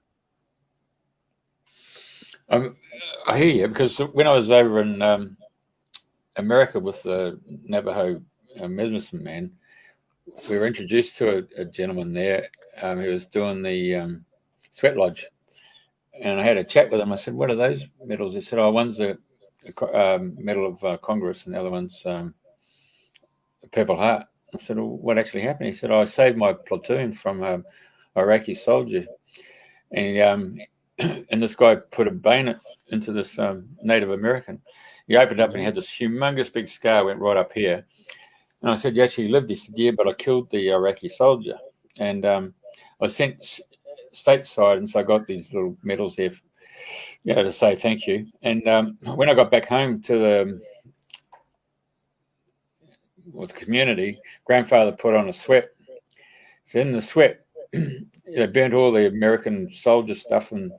I hear you, because when I was over in America with the Navajo medicine man, we were introduced to a gentleman there who was doing the sweat lodge. And I had a chat with him. I said, "What are those medals?" He said, "Oh, one's a Medal of Congress and the other one's a Purple Heart." I said, "Well, what actually happened?" He said, "I saved my platoon from an Iraqi soldier." And and this guy put a bayonet into this Native American. He opened up and he had this humongous big scar, went right up here. And I said, "You actually lived?" He said, "Yeah, but I killed the Iraqi soldier." And I was sent stateside, and so I got these little medals here, to say thank you. And when I got back home to the community, grandfather put on a sweat. So in the sweat, they burnt all the American soldier stuff, and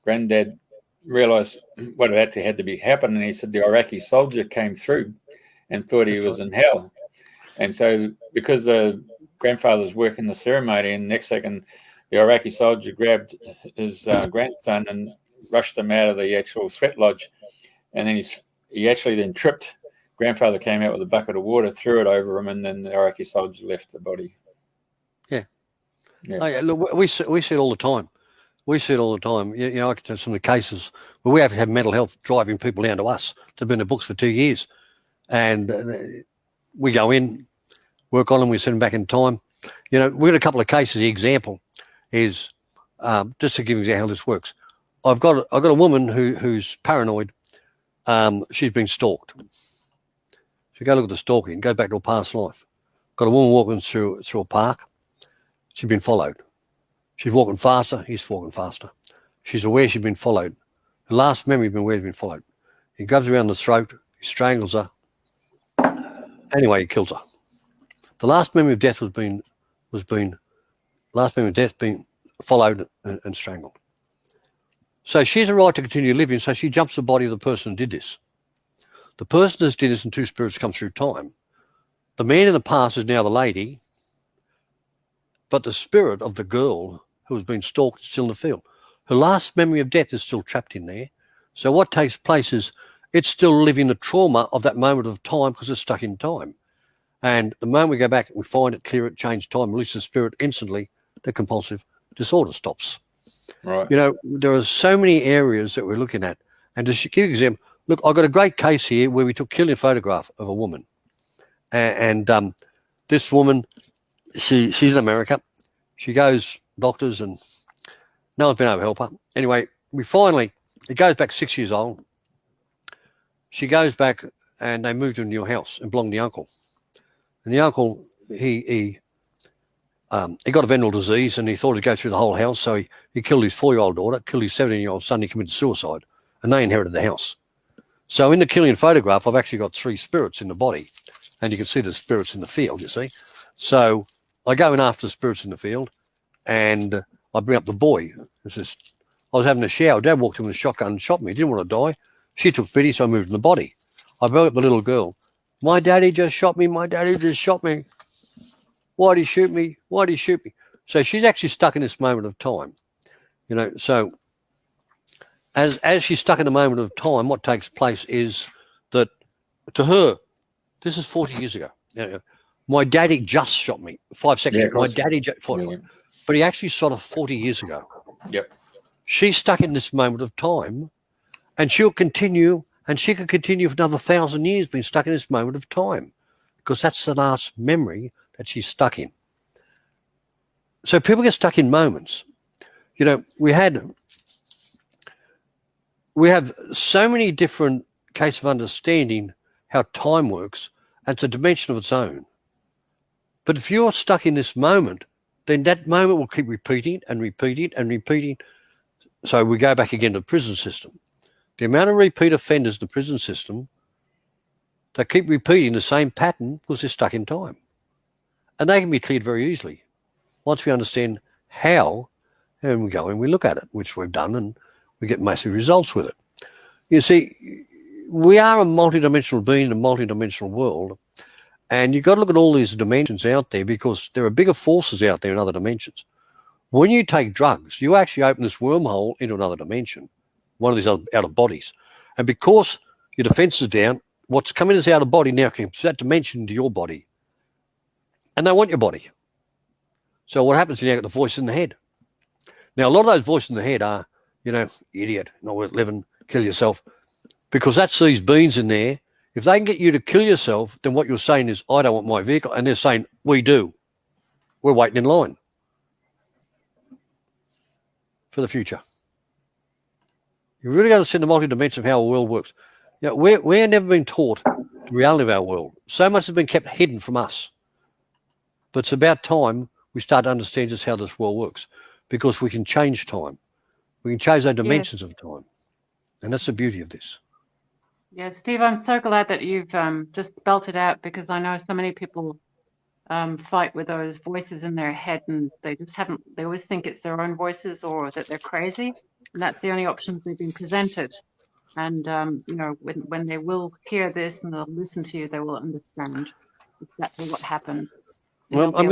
granddad realized what actually had to be happening. And he said the Iraqi soldier came through and thought he was in hell. And so because the grandfather's working the ceremony, and next second the Iraqi soldier grabbed his grandson and rushed him out of the actual sweat lodge. And then he actually then tripped. Grandfather came out with a bucket of water, threw it over him, and then the Iraqi soldier left the body.
Yeah.
Yeah.
Oh, yeah, look, we see it all the time. We see it all the time. I can tell some of the cases where we have had mental health driving people down to us to be in the books for 2 years. And we go in, work on them, we send them back in time. We've got a couple of cases. The example is, just to give you how this works, I've got a woman who's paranoid. She's been stalked. So go look at the stalking, go back to a past life. Got a woman walking through a park. She's been followed. She's walking faster. He's walking faster. She's aware she's been followed. The last memory of being aware she's been followed. He grabs her around the throat. He strangles her. Anyway, he kills her. The last memory of death being followed and strangled. So she has a right to continue living. So she jumps the body of the person who did this. The person that did this and 2 spirits come through time. The man in the past is now the lady, but the spirit of the girl who has been stalked is still in the field. Her last memory of death is still trapped in there. So what takes place is it's still living the trauma of that moment of time because it's stuck in time. And the moment we go back and we find it, clear it, change time, release the spirit instantly, the compulsive disorder stops.
Right.
There are so many areas that we're looking at. And to give you an example, look, I've got a great case here where we took killing photograph of a woman. And this woman, she's in America. She goes doctors and no one's been able to help her. Anyway, it goes back 6 years old. She goes back and they moved to a new house and belonged to the uncle. And the uncle, he got a venereal disease and he thought he'd go through the whole house. So he killed his 4-year-old daughter, killed his 17-year-old son, he committed suicide, and they inherited the house. So in the killing photograph, I've actually got 3 spirits in the body, and you can see the spirits in the field, you see. So I go in after the spirits in the field, and I bring up the boy. I was having a shower. Dad walked in with a shotgun and shot me. He didn't want to die. She took pity, so I moved in the body. I brought up the little girl. My daddy just shot me. My daddy just shot me. Why'd he shoot me? Why'd he shoot me? So she's actually stuck in this moment of time. So as she's stuck in the moment of time, what takes place is that to her, this is 40 years ago. My daddy just shot me 5 seconds ago. My daddy just fought, but he actually shot her 40 years ago.
Yep.
She's stuck in this moment of time, and she'll continue, and she could continue for another 1,000 years being stuck in this moment of time, because that's the last memory that she's stuck in. So people get stuck in moments. We have so many different cases of understanding how time works, and it's a dimension of its own. But if you're stuck in this moment, then that moment will keep repeating and repeating and repeating. So we go back again to the prison system. The amount of repeat offenders in the prison system, they keep repeating the same pattern because they're stuck in time. And they can be cleared very easily once we understand how And we go and we look at it, which we've done, and we get massive results with it. You see, we are a multidimensional being in a multidimensional world, and you've got to look at all these dimensions out there because there are bigger forces out there in other dimensions. When you take drugs, you actually open this wormhole into another dimension, one of these other outer bodies. And because your defenses are down, what's coming as out of body now comes that dimension into your body. And they want your body. So what happens is you get the voice in the head. Now, a lot of those voices in the head are, idiot, not worth living, kill yourself. Because that's these beings in there. If they can get you to kill yourself, then what you're saying is, I don't want my vehicle. And they're saying, we do. We're waiting in line for the future. You really got to see the multi-dimension of how our world works. We're never been taught the reality of our world. So much has been kept hidden from us. But it's about time we start to understand just how this world works, because we can change time. We can change our dimensions of time. And that's the beauty of this.
Yeah, Steve, I'm so glad that you've just spelt it out, because I know so many people fight with those voices in their head, and they always think it's their own voices or that they're crazy. And that's the only options they've been presented. And, when they will hear this and they'll listen to you, they will understand exactly what happened.
Well, I'm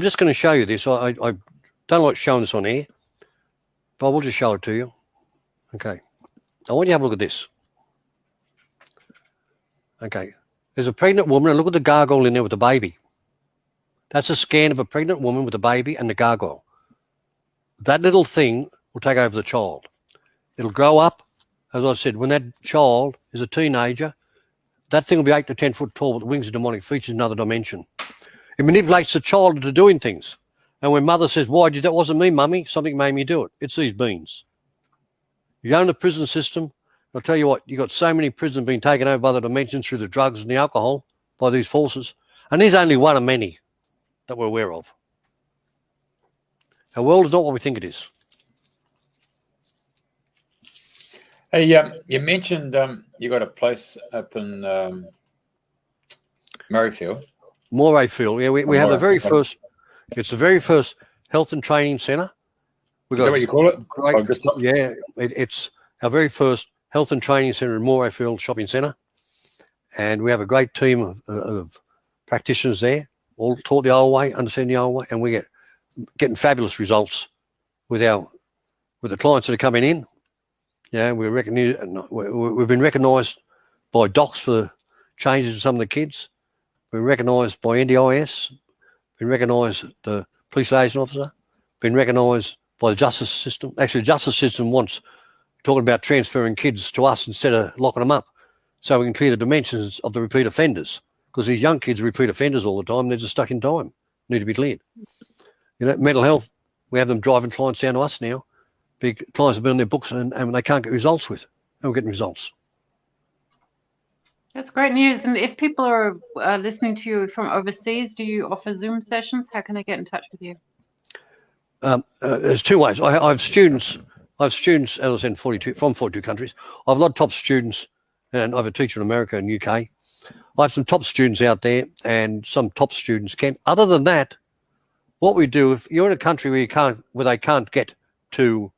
just going to show you this. I don't like showing this on air, but I will just show it to you. Okay. I want you to have a look at this. Okay. There's a pregnant woman, and look at the gargoyle in there with the baby. That's a scan of a pregnant woman with a baby and the gargoyle. That little thing will take over the child. It'll grow up. As I said, when that child is a teenager, that thing will be 8 to 10 foot tall with wings of demonic features in another dimension. It manipulates the child into doing things. And when mother says, why did that? Wasn't me, mummy. Something made me do it. It's these beings. You go in the prison system, I'll tell you what, you've got so many prisons being taken over by the dimensions through the drugs and the alcohol by these forces. And there's only one of many that we're aware of. Our world is not what we think it is.
Hey, you mentioned you got a place up in Murrayfield.
Morayfield, yeah. We have the very first, it's the very first health and training centre.
Is that what you call it?
Yeah, it's our very first health and training centre in Morayfield Shopping Centre. And we have a great team of practitioners there, all taught the old way, understand the old way, and we getting fabulous results with the clients that are coming in. Yeah, we've been recognised by docs for changes in some of the kids. Been recognised by NDIS. Been recognised the police liaison officer. Been recognised by the justice system. Actually, the justice system wants talking about transferring kids to us instead of locking them up, so we can clear the dimensions of the repeat offenders. Because these young kids are repeat offenders all the time. They're just stuck in time. Need to be cleared. Mental health. We have them driving clients down to us now. Big clients have been in their books and they can't get results with. And we're getting results.
That's great news. And if people are listening to you from overseas, do you offer Zoom sessions? How can they get in touch with you?
There's two ways. I have students. As I said, from 42 countries. I have a lot of top students, and I have a teacher in America and UK. I have some top students out there, and some top students can. Other than that, what we do, if you're in a country where they can't get to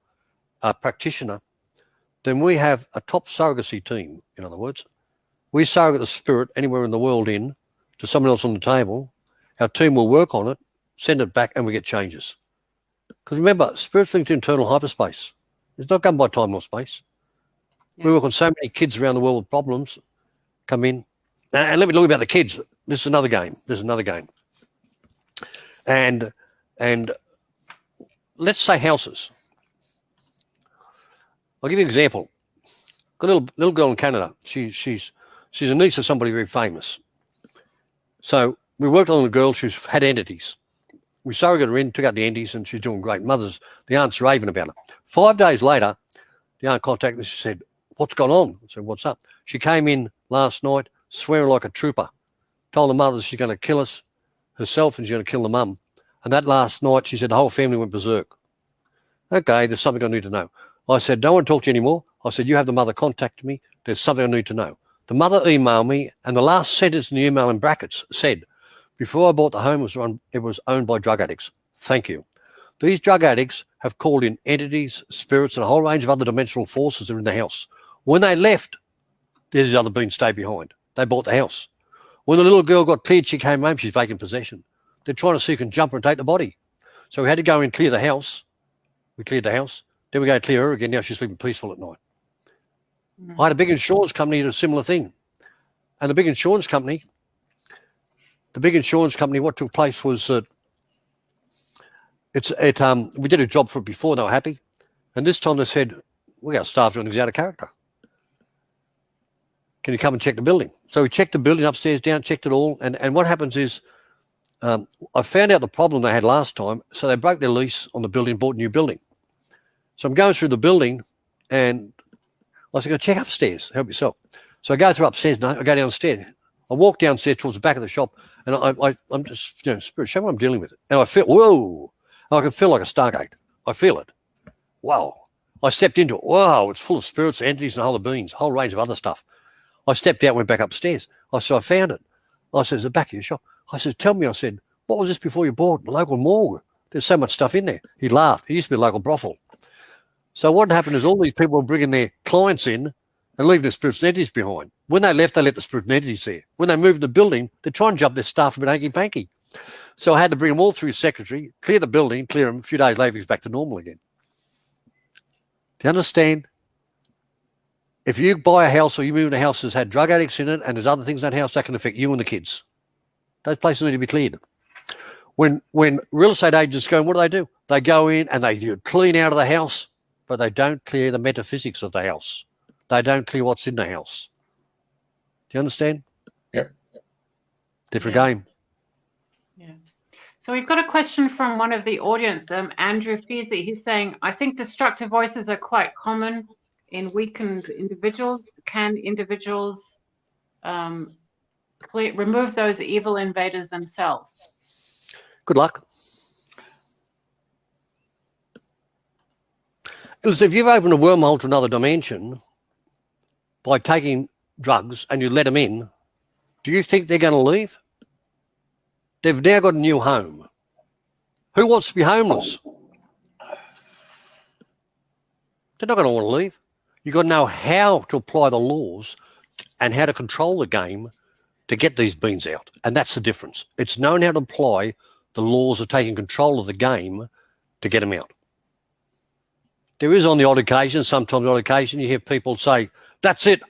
a practitioner, then we have a top surrogacy team. In other words, we surrogate the spirit anywhere in the world in to someone else on the table. Our team will work on it, send it back, and we get changes. Because remember, spirit's linked to internal hyperspace. It's not governed by time or space. Yeah. We work on so many kids around the world with problems, come in. And let me talk about the kids. This is another game. And let's say houses. I'll give you an example. Got a little girl in Canada. She's a niece of somebody very famous. So we worked on a girl. She's had entities. We surrogated her in, took out the entities, and she's doing great. The aunt's raving about her. 5 days later, the aunt contacted me. She said, "What's gone on?" I said, "What's up?" She came in last night swearing like a trooper. Told the mother she's going to kill us herself and she's going to kill the mum. And that last night, she said the whole family went berserk. Okay, there's something I need to know. I said, "Don't want to talk to you anymore." I said, "You have the mother contact me. There's something I need to know." The mother emailed me, and the last sentence in the email in brackets said, "Before I bought the home, it was owned by drug addicts. Thank you." These drug addicts have called in entities, spirits, and a whole range of other dimensional forces that are in the house. When they left, these other beings stayed behind. They bought the house. When the little girl got cleared, she came home, she's vacant possession. They're trying to see who can jump her and take the body. So we had to go and clear the house. We cleared the house. Then we go and clear her again. Now she's sleeping peaceful at night. I had a big insurance company do a similar thing. And the big insurance company, what took place was that we did a job for it before, they were happy. And this time they said, we got staff doing things out of character. Can you come and check the building? So we checked the building upstairs, down, checked it all. And what happens is, I found out the problem they had last time. So they broke their lease on the building, bought a new building. So I'm going through the building and I said, go check upstairs, help yourself. So I go through upstairs, I go downstairs. I walk downstairs towards the back of the shop and I'm just, spirit, show me what I'm dealing with it. And I feel, whoa, I can feel like a Stargate. I feel it. Wow. I stepped into it. Wow, it's full of spirits, entities, and other beings, a whole range of other stuff. I stepped out, went back upstairs. I said, I found it. I said, it's the back of your shop. I said, tell me, I said, what was this before you bought the local morgue? There's so much stuff in there. He laughed. It used to be a local brothel. So what happened is all these people were bringing their clients in and leaving the spirits and entities behind. When they left, they left the spirits and entities there. When they moved the building, they try and jump their staff a bit hanky-panky. So I had to bring them all through secretary, clear the building, clear them. A few days later, he's back to normal again. Do you understand? If you buy a house or you move in a house that's had drug addicts in it and there's other things in that house, that can affect you and the kids. Those places need to be cleared. When real estate agents go in, what do? They go in and they clean out of the house, but they don't clear the metaphysics of the house. They don't clear what's in the house. Do you understand?
Yep.
Different game.
Yeah. So we've got a question from one of the audience, Andrew Feasy. He's saying, I think destructive voices are quite common in weakened individuals. Can individuals remove those evil invaders themselves?
Good luck. Listen, if you've opened a wormhole to another dimension by taking drugs and you let them in, do you think they're going to leave? They've now got a new home. Who wants to be homeless? They're not going to want to leave. You've got to know how to apply the laws and how to control the game to get these beings out. And that's the difference. It's knowing how to apply the laws of taking control of the game to get them out. There is on the odd occasion, sometimes on the odd occasion, you hear people say, that's it.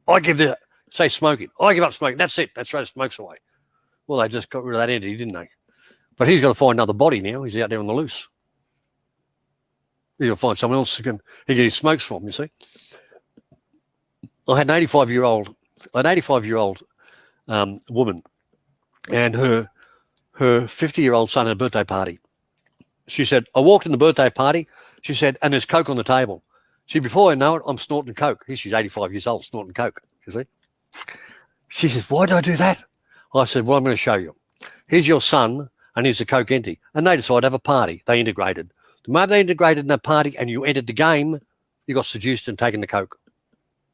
I give the, say smoking. I give up smoking. That's it. That's right. Smokes away. Well, they just got rid of that entity, didn't they? But he's got to find another body now. He's out there on the loose. He'll find someone else he can get his smokes from, you see. I had an 85-year-old woman and her 50-year-old son at a birthday party. She said, I walked in the birthday party. She said, and there's Coke on the table. She, before I know it, I'm snorting Coke. Here she's 85 years old, snorting Coke, you see. She says, why did I do that? I said, well, I'm going to show you. Here's your son, and here's the Coke entity. And they decided to have a party. They integrated. The moment they integrated in that party and you entered the game, you got seduced and taken the Coke.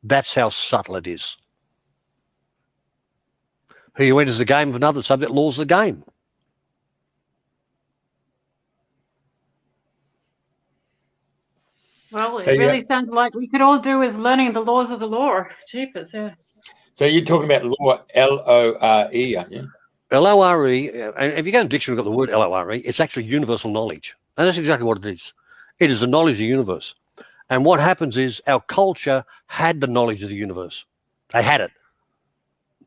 That's how subtle it is. Who enters the game of another subject, laws of the game.
Well, it really sounds like we could all do with learning the laws of the law. Jeepers, yeah.
So you're talking about law, L-O-R-E, aren't you?
L-O-R-E, and if you go in the dictionary, you've got the word L-O-R-E, it's actually universal knowledge. And that's exactly what it is. It is the knowledge of the universe. And what happens is our culture had the knowledge of the universe. They had it.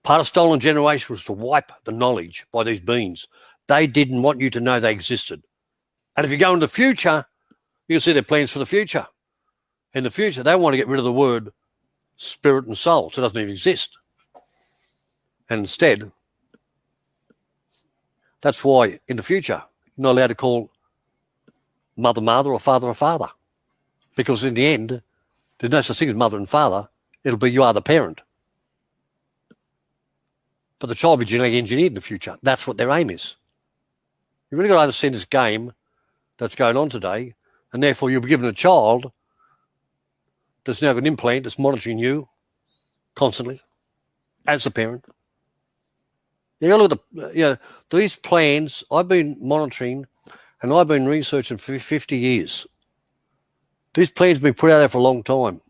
Part of stolen generation was to wipe the knowledge by these beings. They didn't want you to know they existed. And if you go into the future, you can see their plans for the future. In the future, they want to get rid of the word spirit and soul, so it doesn't even exist. And instead, that's why in the future, you're not allowed to call mother, mother, or father. Because in the end, there's no such thing as mother and father. It'll be you are the parent. But the child will be genetically engineered in the future. That's what their aim is. You've really got to understand this game that's going on today, and therefore you'll be given a child that's now got an implant that's monitoring you constantly as a parent. You got to look at these plans. I've been monitoring And I've been researching for 50 years. These plans have been put out there for a long time.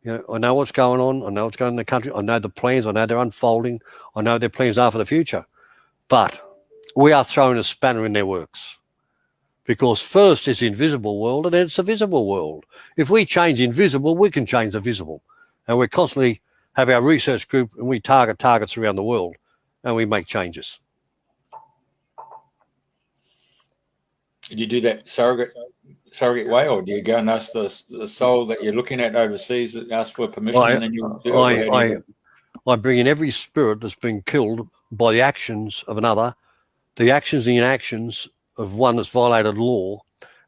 You know, I know what's going on. I know what's going on in the country. I know the plans. I know they're unfolding. I know their plans are for the future. But we are throwing a spanner in their works. Because first is the invisible world and then it's the visible world. If we change the invisible, we can change the visible. And we constantly have our research group and we target targets around the world and we make changes.
Do you do that surrogate way, or do you go and ask the soul that you're looking at overseas, ask for permission, and then you do it?
I bring in every spirit that's been killed by the actions of another, the actions and inactions of one that's violated law,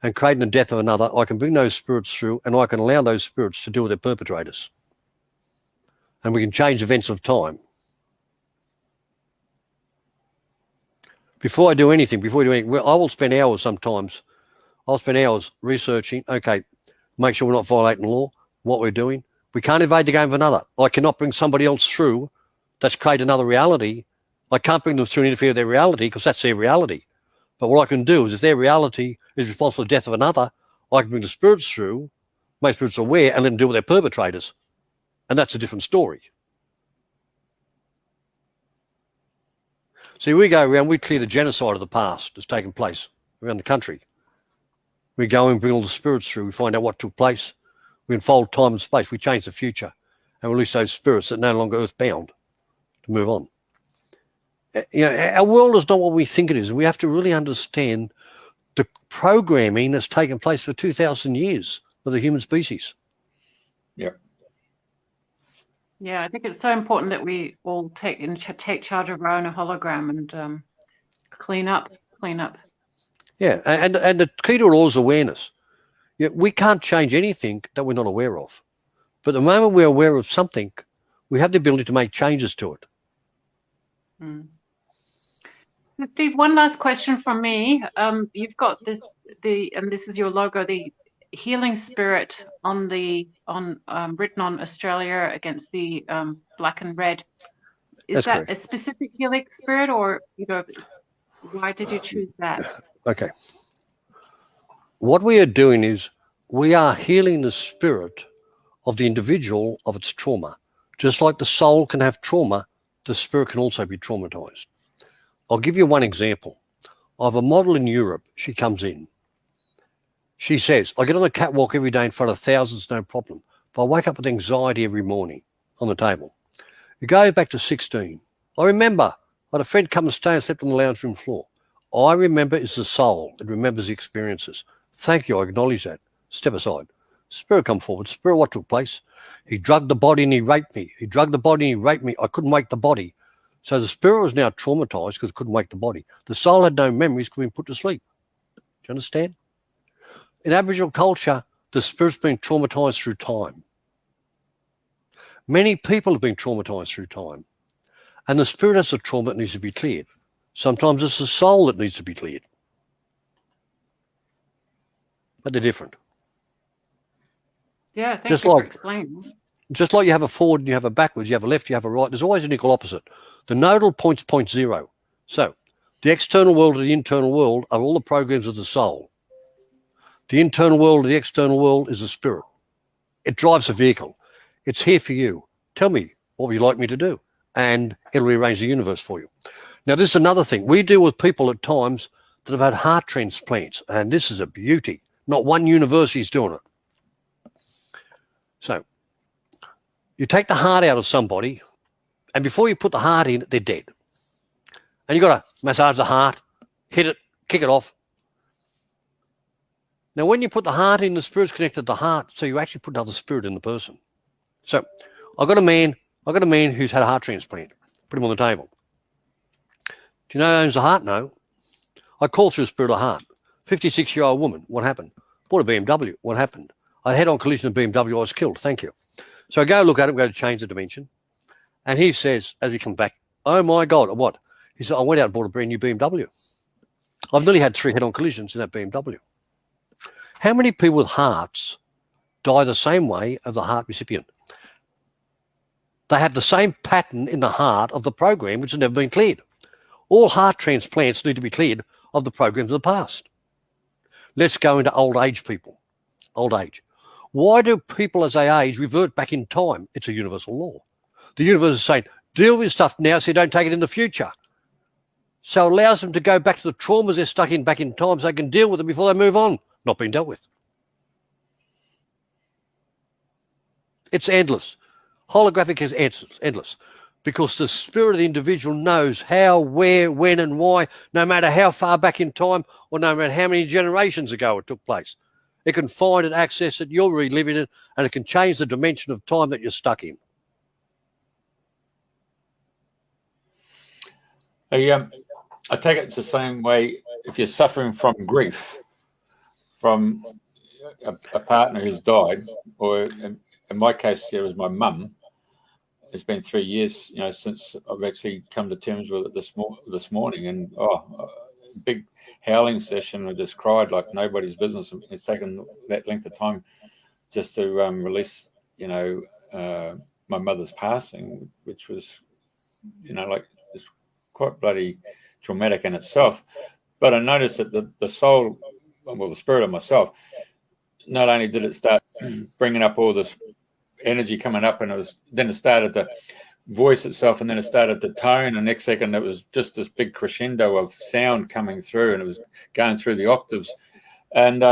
and creating the death of another. I can bring those spirits through, and I can allow those spirits to deal with their perpetrators. And we can change events of time. Before I do anything, I will spend hours sometimes. I'll spend hours researching, okay, make sure we're not violating the law, what we're doing. We can't invade the game of another. I cannot bring somebody else through that's created another reality. I can't bring them through and interfere with their reality because that's their reality. But what I can do is if their reality is responsible for the death of another, I can bring the spirits through, make spirits aware, and let them deal with their perpetrators. And that's a different story. See, we go around, we clear the genocide of the past that's taken place around the country. We go and bring all the spirits through. We find out what took place. We unfold time and space. We change the future and release those spirits that are no longer earthbound to move on. You know, our world is not what we think it is. We have to really understand the programming that's taken place for 2,000 years of the human species.
Yep.
Yeah, I think it's so important that we all take charge of our own hologram and clean up.
Yeah, and the key to it all is awareness. Yeah, we can't change anything that we're not aware of. But the moment we're aware of something, we have the ability to make changes to it.
Mm. Steve, one last question from me. You've got this, and this is your logo, the healing spirit written on Australia against the black and red. Is
That's
that
correct.
a specific healing spirit, or why did you choose that?
Okay. What we are doing is we are healing the spirit of the individual of its trauma. Just like the soul can have trauma, the spirit can also be traumatized. I'll give you one example. I have a model in Europe. She comes in. She says, I get on the catwalk every day in front of thousands, no problem. But I wake up with anxiety every morning on the table. It goes back to 16. I remember I had a friend come and stay and slept on the lounge room floor. I remember it's the soul. It remembers the experiences. Thank you. I acknowledge that. Step aside. Spirit come forward. Spirit, what took place? He drugged the body and he raped me. He drugged the body and he raped me. I couldn't wake the body. So the spirit was now traumatized because it couldn't wake the body. The soul had no memories because been put to sleep. Do you understand? In Aboriginal culture, the spirit's been traumatized through time. Many people have been traumatized through time. And the spirit has a trauma that needs to be cleared. Sometimes it's the soul that needs to be cleared. But they're different.
Yeah, thank you for explaining.
Just like you have a forward and you have a backwards, you have a left, you have a right, there's always an equal opposite. The nodal point's 0.0. So the external world and the internal world are all the programs of the soul. The internal world and the external world is the spirit. It drives the vehicle. It's here for you. Tell me, what would you like me to do? And it'll rearrange the universe for you. Now, this is another thing. We deal with people at times that have had heart transplants, and this is a beauty. Not one university is doing it. So you take the heart out of somebody, and before you put the heart in, they're dead. And you've got to massage the heart, hit it, kick it off. Now, when you put the heart in, the spirit's connected to the heart, so you actually put another spirit in the person. So I've got a man who's had a heart transplant. Put him on the table. Do you know who owns the heart? No. I called through the spirit of the heart. 56-year-old woman. What happened? Bought a BMW. What happened? I had head-on collision of BMW. I was killed. Thank you. So I go look at him, go to change the dimension. And he says, as he comes back, oh my God, what? He said, I went out and bought a brand new BMW. I've nearly had 3 head-on collisions in that BMW. How many people with hearts die the same way of the heart recipient? They have the same pattern in the heart of the program, which has never been cleared. All heart transplants need to be cleared of the programs of the past. Let's go into old age people. Old age. Why do people as they age revert back in time? It's a universal law. The universe is saying, deal with stuff now so you don't take it in the future. So it allows them to go back to the traumas they're stuck in back in time so they can deal with them before they move on, not being dealt with. It's endless. Holographic is endless, because the spirit of the individual knows how, where, when and why, no matter how far back in time or no matter how many generations ago it took place. It can find and access it, you're reliving it, and it can change the dimension of time that you're stuck in.
I take it it's the same way if you're suffering from grief from a partner who's died, or in my case, it was my mum. It's been 3 years, since I've actually come to terms with it this morning, and big howling session. I just cried like nobody's business. It's taken that length of time just to release, my mother's passing, which was, it's quite bloody traumatic in itself. But I noticed that the soul, the spirit of myself, not only did it start bringing up all this energy coming up, and it started to voice itself, and then it started to tone, and next second it was just this big crescendo of sound coming through, and it was going through the octaves, and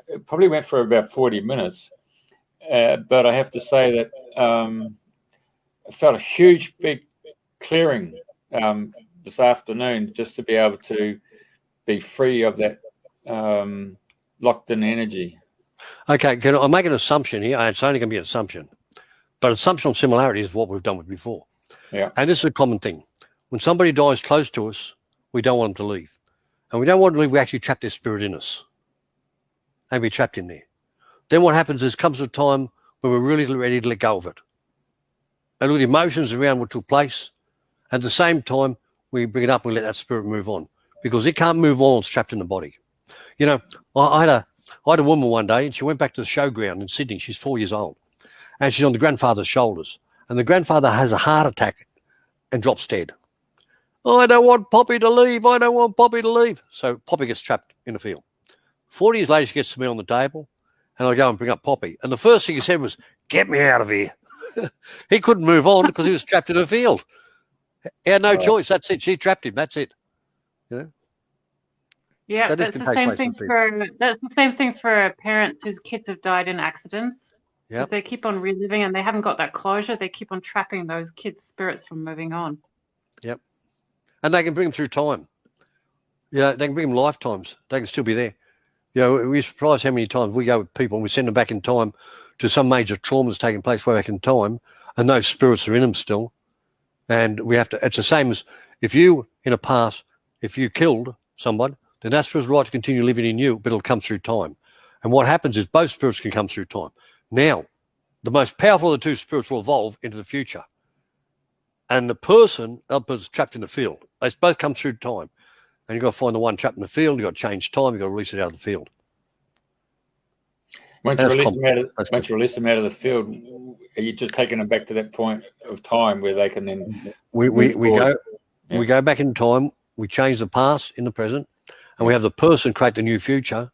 it probably went for about 40 minutes. But I have to say that I felt a huge big clearing this afternoon, just to be able to be free of that locked in energy.
Okay, I'll make an assumption here. It's only going to be an assumption. But assumptional similarity is what we've done with before.
Yeah.
And this is a common thing. When somebody dies close to us, we don't want them to leave. And we don't want them to leave, we actually trap their spirit in us. And we're trapped in there. Then what happens is comes a time when we're really ready to let go of it. And look at the emotions around what took place. At the same time, we bring it up and we let that spirit move on. Because it can't move on, it's trapped in the body. I had a woman one day, and she went back to the showground in Sydney. She's 4 years old. And she's on the grandfather's shoulders. And the grandfather has a heart attack and drops dead. I don't want Poppy to leave. I don't want Poppy to leave. So Poppy gets trapped in the field. 40 years later, she gets to me on the table, and I go and bring up Poppy. And the first thing he said was, "Get me out of here." He couldn't move on because he was trapped in the field. He had no choice. That's it. She trapped him. That's it.
Yeah,
So
that's the same thing for parents whose kids have died in accidents.
Yeah,
they keep on reliving, and they haven't got that closure. They keep on trapping those kids' spirits from moving on.
Yep. And they can bring them through time. They can bring them lifetimes. They can still be there. We're surprised how many times we go with people and we send them back in time to some major trauma that's taking place way back in time, and those spirits are in them still. And we have to, it's the same as if you, in a past, if you killed someone, then that spirit's right to continue living in you, but it'll come through time. And what happens is both spirits can come through time. Now, the most powerful of the two spirits will evolve into the future. And the other person's trapped in the field. They both come through time. And you've got to find the one trapped in the field, you've got to change time, you've got to release it out of the field.
Once you release them out of the field, are you just taking them back to that point of time where they can then
we go back in time, we change the past in the present, and we have the person create the new future.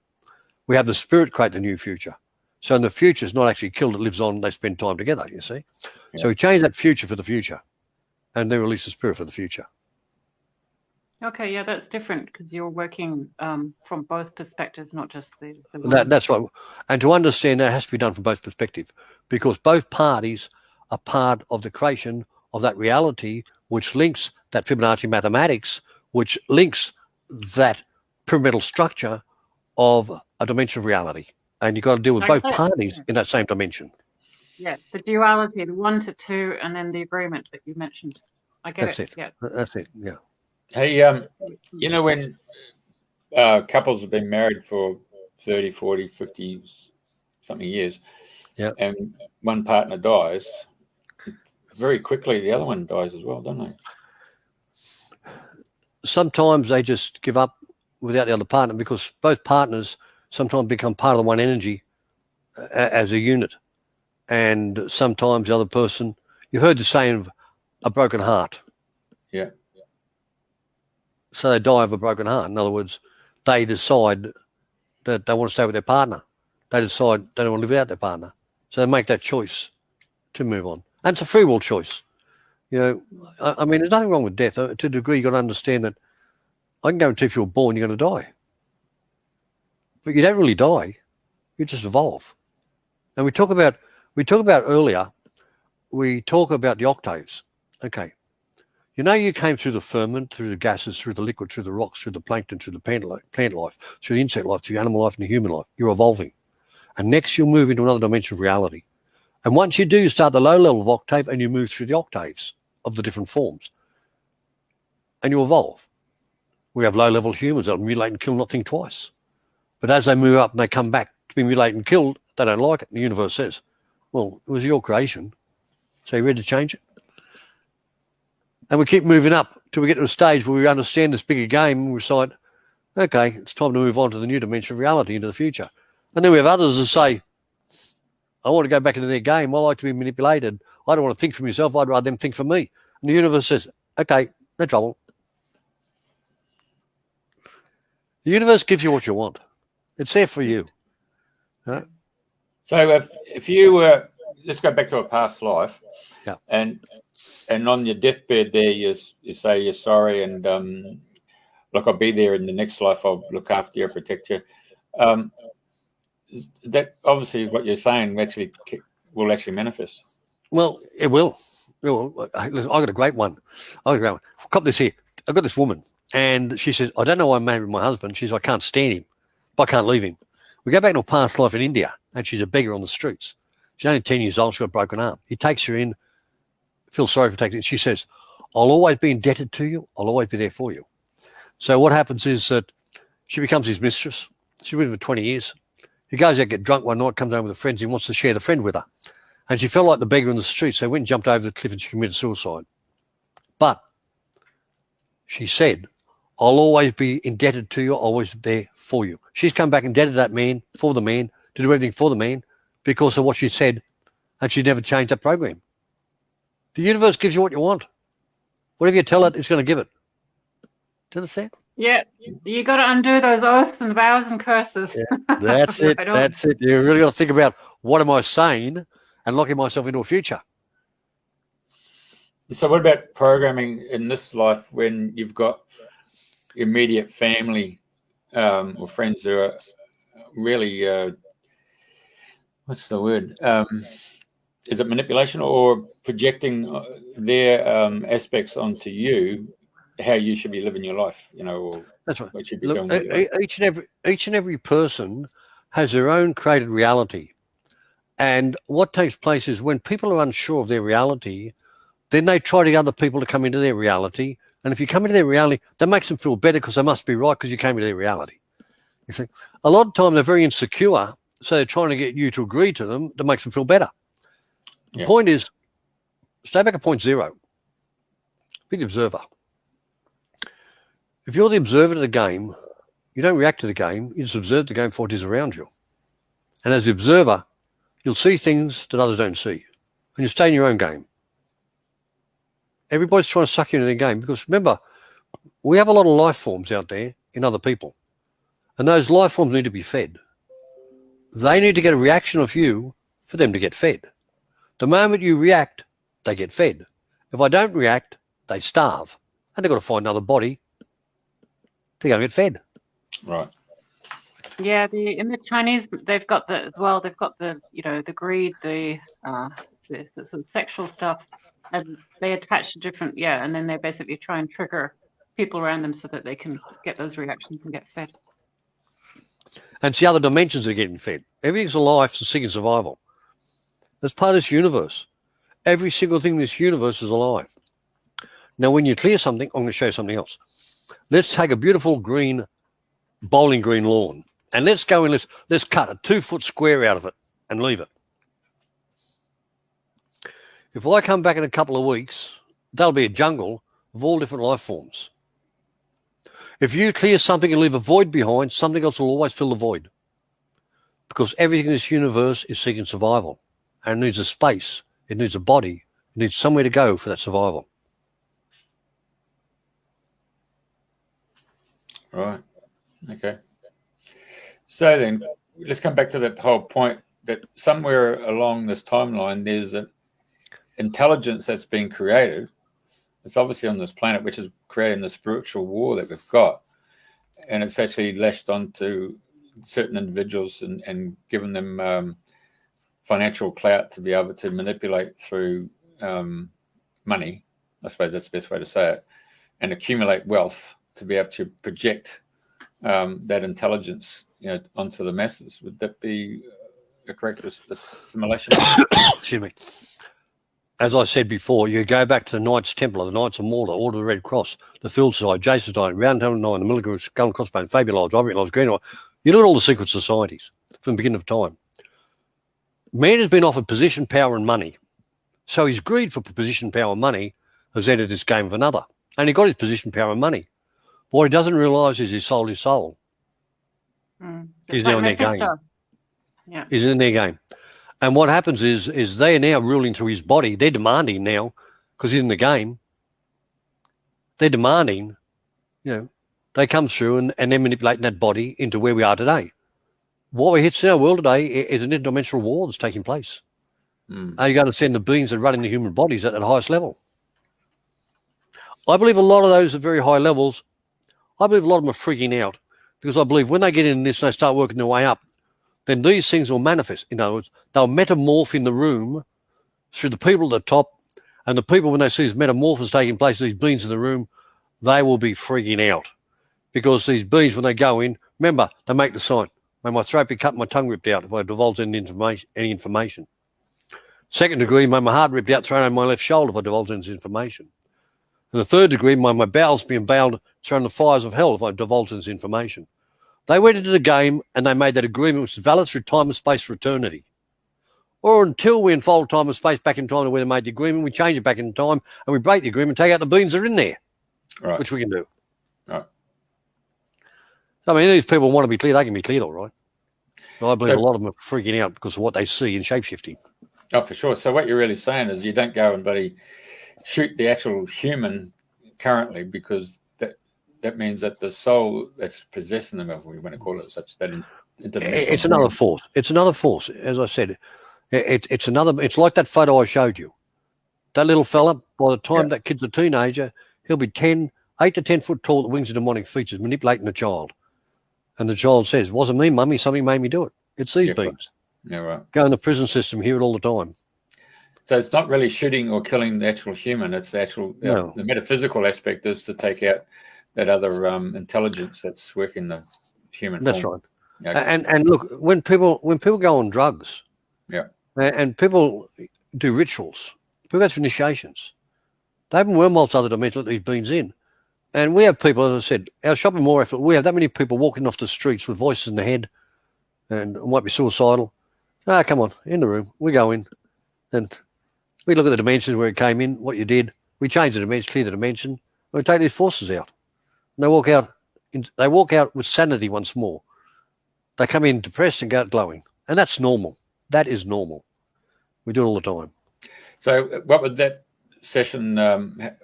We have the spirit create the new future. So in the future, it's not actually killed, it lives on, they spend time together, you see. Yeah. So we change that future for the future, and then release the spirit for the future.
Okay, yeah, that's different because you're working from both perspectives, not just the one.
That's right. And to understand that, it has to be done from both perspectives, because both parties are part of the creation of that reality, which links that Fibonacci mathematics, which links that pyramidal structure of a dimension of reality. And you've got to deal with both parties in that same dimension.
Yeah, the duality, the 1 to 2, and then the agreement that you mentioned. I get
it.
Yeah.
That's it, yeah.
Hey, when couples have been married for 30, 40, 50 something years,
yeah,
and one partner dies, very quickly the other one dies as well, don't they?
Sometimes they just give up without the other partner, because both partners sometimes become part of the one energy as a unit. And sometimes the other person, you've heard the saying of a broken heart.
Yeah.
So they die of a broken heart. In other words, they decide that they want to stay with their partner. They decide they don't want to live without their partner. So they make that choice to move on. And it's a free will choice. You know, I mean, there's nothing wrong with death. To a degree, you've got to understand that I can guarantee if you're born, you're going to die. But you don't really die. You just evolve. And we talk about earlier, we talk about the octaves. Okay. You know, you came through the firmament, through the gases, through the liquid, through the rocks, through the plankton, through the plant life, through the insect life, through animal life and the human life. You're evolving. And next you'll move into another dimension of reality. And once you do, you start the low level of octave and you move through the octaves of the different forms. And you evolve. We have low level humans that will mutilate and kill, not think twice. But as they move up and they come back to be mutilated and killed, they don't like it. The universe says, well, it was your creation. So you're ready to change it? And we keep moving up till we get to a stage where we understand this bigger game and we decide, okay, it's time to move on to the new dimension of reality, into the future. And then we have others that say, I want to go back into their game. I like to be manipulated. I don't want to think for myself. I'd rather them think for me. And the universe says, okay, no trouble. The universe gives you what you want. It's there for you. Right?
So if you were, let's go back to a past life.
Yeah.
And on your deathbed there, you say you're sorry and look, I'll be there in the next life. I'll look after you, protect you. That obviously is what you're saying actually will actually manifest.
Well, it will. I've got a great one. I've got this here. I've got this woman and she says, I don't know why I'm married with my husband. She says, I can't stand him, but I can't leave him. We go back to a past life in India and she's a beggar on the streets. She's only 10 years old. She's got a broken arm. He takes her in, feels sorry for taking it. She says, I'll always be indebted to you. I'll always be there for you. So what happens is that she becomes his mistress. She's been with him for 20 years. He goes out, get drunk one night, comes home with a friend. He wants to share the friend with her. And she felt like the beggar in the street. So went and jumped over the cliff and she committed suicide. But she said, I'll always be indebted to you. I'll always be there for you. She's come back indebted to that man, for the man, to do everything for the man because of what she said. And she never changed that program. The universe gives you what you want. Whatever you tell it, it's going to give it. Do you understand?
Yeah, you got to undo those oaths and vows and curses.
Yeah, that's it.
Right on.
That's it. You really got to think about what am I saying and locking myself into a future.
So what about programming in this life when you've got immediate family or friends who are really, what's the word? Is it manipulation or projecting their aspects onto you, how you should be living your life, you know, or
that's right.
what you should be
Look,
doing?
each and every person has their own created reality. And what takes place is when people are unsure of their reality, then they try to get other people to come into their reality. And if you come into their reality, that makes them feel better because they must be right because you came into their reality. You see, a lot of time they're very insecure, so they're trying to get you to agree to them that makes them feel better. The point is, stay back at point zero. Be the observer. If you're the observer of the game, you don't react to the game, you just observe the game for what is around you. And as the observer, you'll see things that others don't see. And you stay in your own game. Everybody's trying to suck you into their game because remember, we have a lot of life forms out there in other people. And those life forms need to be fed. They need to get a reaction of you for them to get fed. The moment you react, they get fed. If I don't react, they starve. And they've got to find another body to go and get fed.
Right.
Yeah, in the Chinese, they've got the as well. They've got the the greed, the sort of sexual stuff, and they attach to different and then they basically try and trigger people around them so that they can get those reactions and get fed.
And see, other dimensions are getting fed. Everything's alive to seeking survival. That's part of this universe. Every single thing in this universe is alive. Now, when you clear something, I'm going to show you something else. Let's take a beautiful green, bowling green lawn, and let's go and let's cut a 2-foot square out of it and leave it. If I come back in a couple of weeks, there'll be a jungle of all different life forms. If you clear something and leave a void behind, something else will always fill the void. Because everything in this universe is seeking survival. And it needs a space, it needs a body, it needs somewhere to go for that survival.
Right. Okay. So then let's come back to that whole point that somewhere along this timeline, there's an intelligence that's been created. It's obviously on this planet, which is creating the spiritual war that we've got. And it's actually lashed onto certain individuals and given them financial clout to be able to manipulate through money. I suppose that's the best way to say it, and accumulate wealth to be able to project that intelligence, onto the masses. Would that be a correct assimilation?
Excuse me. As I said before, you go back to the Knights Templar, the Knights of Malta, Order of the Red Cross, the Field Society, Jason's Diet, Round Table 9, the Military Skull and Crossbones, Fabian Lodge, Robert Lodge, Green Lodge. You look at all the secret societies from the beginning of time. Man has been offered position, power, and money. So his greed for position, power, and money has entered this game of another. And he got his position, power, and money. But what he doesn't realise is he's sold his soul. He's now in their game.
Yeah.
He's in their game. And what happens is they are now ruling through his body. They're demanding now, because he's in the game, they're demanding, they come through and they're manipulating that body into where we are today. What we hit in our world today is an interdimensional war that's taking place. Are you going to send the beings that are running the human bodies at the highest level? I believe a lot of those at very high levels, I believe a lot of them are freaking out, because I believe when they get in this and they start working their way up, then these things will manifest. In other words, they'll metamorph in the room through the people at the top, and the people, when they see this metamorphosis taking place, these beings in the room, they will be freaking out. Because these beings, when they go in, remember, they make the sign, may my throat be cut and my tongue ripped out if I divulge any information. Second degree, may my heart ripped out, thrown on my left shoulder if I divulge any information. And the third degree, may my bowels be emboweled, thrown in the fires of hell if I divulge any information. They went into the game and they made that agreement, which is valid through time and space for eternity. Or until we unfold time and space back in time to where they made the agreement, we change it back in time and we break the agreement, take out the beings that are in there,
right,
which we can do.
Right.
I mean, these people want to be cleared, they can be cleared all right. But I believe a lot of them are freaking out because of what they see in shapeshifting.
Oh, for sure. So what you're really saying is you don't go and shoot the actual human currently, because that means that the soul that's possessing them, if we want to call it such, that
it's another force. It's another force. As I said, it's another. It's like that photo I showed you. That little fella, by the time that kid's a teenager, he'll be 8 to 10 foot tall, the wings and demonic features, manipulating the child. And the child says, wasn't me, mummy, something made me do it. It's these beings.
Yeah, right.
Go in the prison system, hear it all the time.
So it's not really shooting or killing the actual human. It's the actual, the metaphysical aspect is to take out that other intelligence that's working the human
That's
form.
right.
Okay.
And look, when people go on drugs, and people do rituals, people go through initiations, they open wormholes to other dimensions, let these beings in. And we have people, as I said, our shopping mall effort, we have that many people walking off the streets with voices in the head and might be suicidal. Come on, in the room. We go in and we look at the dimensions where it came in, what you did. We change the dimension, clear the dimension, and we take these forces out. And they walk out with sanity once more. They come in depressed and go out glowing. And that's normal. That is normal. We do it all the time.
So what would that session,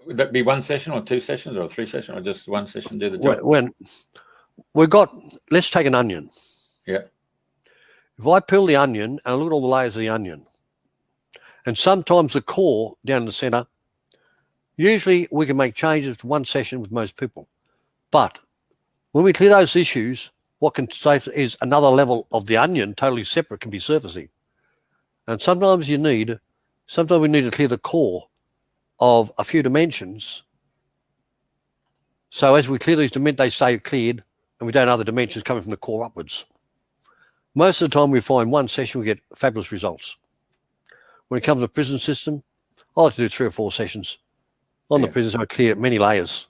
would that be one session or 2 sessions or 3 sessions or just one session do the job?
When let's take an onion.
Yeah.
If I peel the onion and I look at all the layers of the onion, and sometimes the core down in the center, usually we can make changes to one session with most people. But when we clear those issues, what can say is another level of the onion, totally separate, can be surfacing. And sometimes we need to clear the core of a few dimensions. So as we clear these dimensions, they stay cleared, and we don't have other dimensions coming from the core upwards. Most of the time we find one session, we get fabulous results. When it comes to the prison system, I like to do 3 or 4 sessions on the prison, so I clear many layers,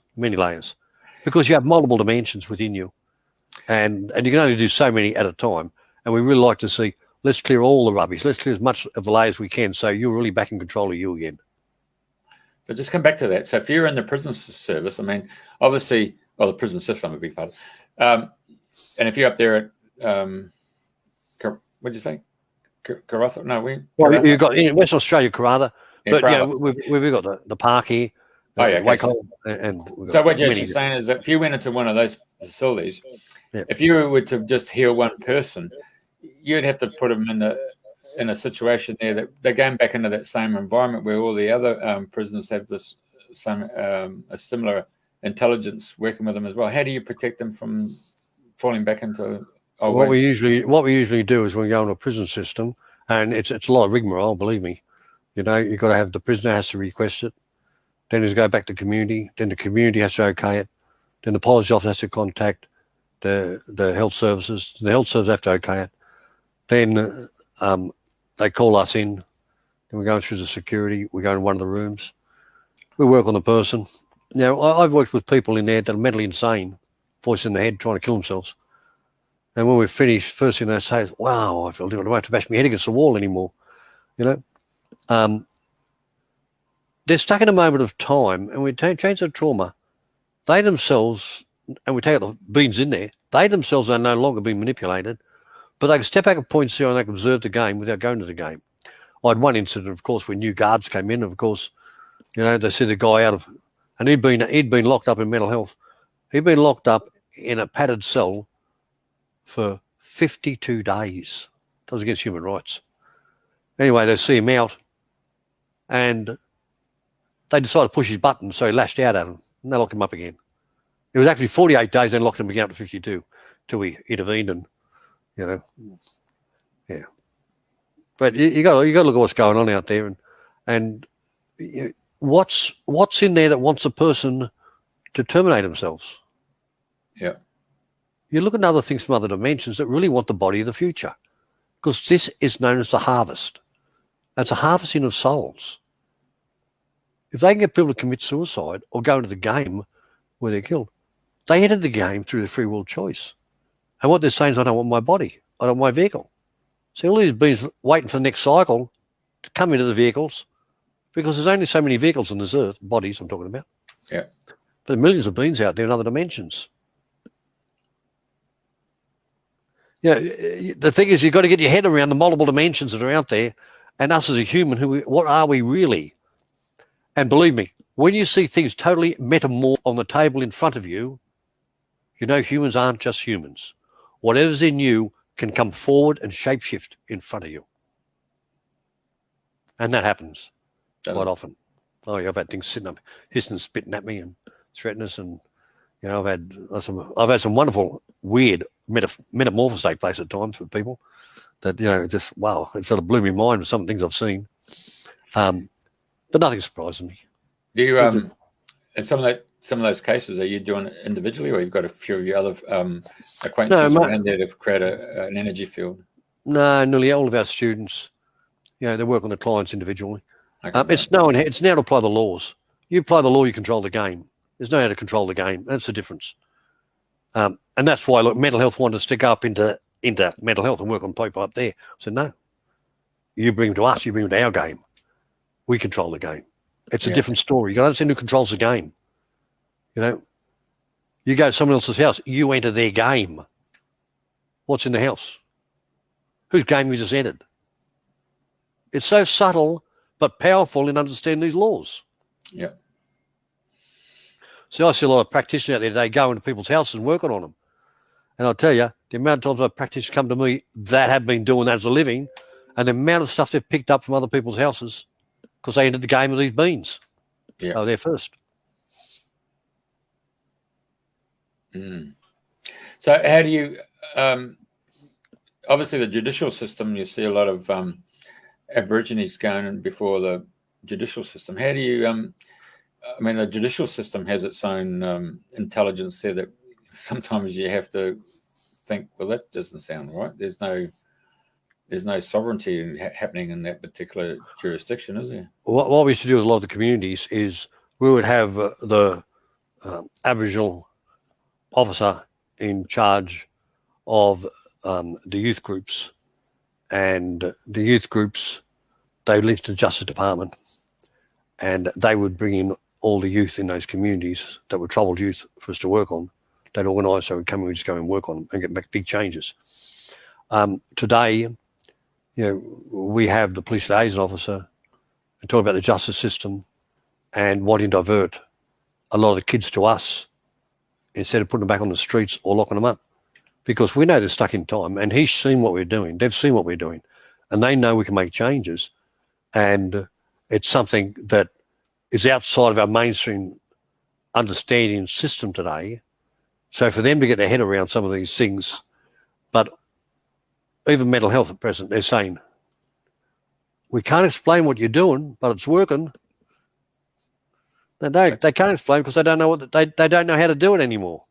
because you have multiple dimensions within you, and you can only do so many at a time. And we really like to see, let's clear all the rubbish, let's clear as much of the layers we can, so you're really back in control of you again.
So just come back to that. So if you're in the prison service, I mean, obviously, the prison system would be part of it. And if you're up there at, what did you say? Karratha? No,
you've got in West Australia, Karratha, but we've got the park here,
Oh, yeah. Okay.
Wake up and
so what you're actually saying is that if you went into one of those facilities, if you were to just heal one person, you'd have to put them in a situation there that they're going back into that same environment where all the other prisoners have this same a similar intelligence working with them as well. How do you protect them from falling back into
what we usually do is when we go into a prison system, and it's a lot of rigmarole, believe me. You know, you've got to have the prisoner has to request it, then it's go back to community, then the community has to okay it, then the policy officer has to contact the health services, the health services have to okay it, then they call us in, then we go through the security, we go in one of the rooms, we work on the person. Now, I've worked with people in there that are mentally insane, voice in the head, trying to kill themselves. And when we finish, first thing they say is, wow, I feel different. I don't have to bash my head against the wall anymore. You know, they're stuck in a moment of time, and we change their trauma. They themselves, and we take out the beans in there, they themselves are no longer being manipulated, but they can step back at point zero and they can observe the game without going to the game. I had one incident, of course, when new guards came in. Of course, you know, they sent the guy out of, and he'd been locked up in mental health. He'd been locked up in a padded cell for 52 days. That was against human rights. Anyway, they see him out, and they decided to push his button, so he lashed out at them, and they locked him up again. It was actually 48 days, then locked him again up to 52, till we intervened, and you know, yeah. But you got to look at what's going on out there, and what's in there that wants a person to terminate themselves.
Yeah.
You look at other things from other dimensions that really want the body of the future, because this is known as the harvest. It's a harvesting of souls. If they can get people to commit suicide or go into the game where they're killed, they entered the game through the free will choice. And what they're saying is, I don't want my body. I don't want my vehicle. So all these beings waiting for the next cycle to come into the vehicles, because there's only so many vehicles on this earth, bodies I'm talking about.
Yeah.
But there are millions of beings out there in other dimensions. Yeah, the thing is, you've got to get your head around the multiple dimensions that are out there, and us as a human, what are we really? And believe me, when you see things totally metamorph on the table in front of you, you know humans aren't just humans. Whatever's in you can come forward and shapeshift in front of you. And that happens quite often. Oh, yeah, I've had things sitting up, hissing and spitting at me and threatening us, and you know, I've had some wonderful, weird metamorphosis take place at times with people that, you know, just, wow, it sort of blew my mind with some things I've seen. But nothing surprises me.
Do you, in some of those cases, are you doing it individually, or you've got a few of your other acquaintances around there to create an energy field?
No, nearly all of our students, you know, they work on the clients individually.
Okay.
It's now to apply the laws. You apply the law, you control the game. There's no how to control the game. That's the difference. And that's why, look, mental health wanted us to go up into mental health and work on people up there. I said, no, you bring them to us, you bring them to our game. We control the game. It's a different story. You got to understand who controls the game. You know, you go to someone else's house, you enter their game. What's in the house? Whose game you just entered? It's so subtle but powerful in understanding these laws.
Yeah.
So I see a lot of practitioners out there today go into people's houses and working on them. And I'll tell you, the amount of times I've practitioners come to me that have been doing that as a living, and the amount of stuff they've picked up from other people's houses because they entered the game of these beings.
Yeah.
They were there first.
Mm. So how do you, obviously the judicial system, you see a lot of Aborigines going in before the judicial system. How do you, I mean, the judicial system has its own intelligence there that sometimes you have to think, well, that doesn't sound right. There's no sovereignty happening in that particular jurisdiction, is there?
What we used to do with a lot of the communities is we would have the Aboriginal officer in charge of the youth groups, and the youth groups, they would link to the Justice Department, and they would bring in all the youth in those communities that were troubled youth for us to work on. They'd organise, so we'd come and we'd just go and work on them and get back big changes. Today, you know, we have the police liaison officer and talk about the justice system and wanting to divert a lot of the kids to us instead of putting them back on the streets or locking them up, because we know they're stuck in time, and he's seen what we're doing. They've seen what we're doing, and they know we can make changes, and it's something that is outside of our mainstream understanding system today. So for them to get their head around some of these things, but even mental health at present, they're saying, we can't explain what you're doing, but it's working. They can't explain because they don't know they don't know how to do it anymore.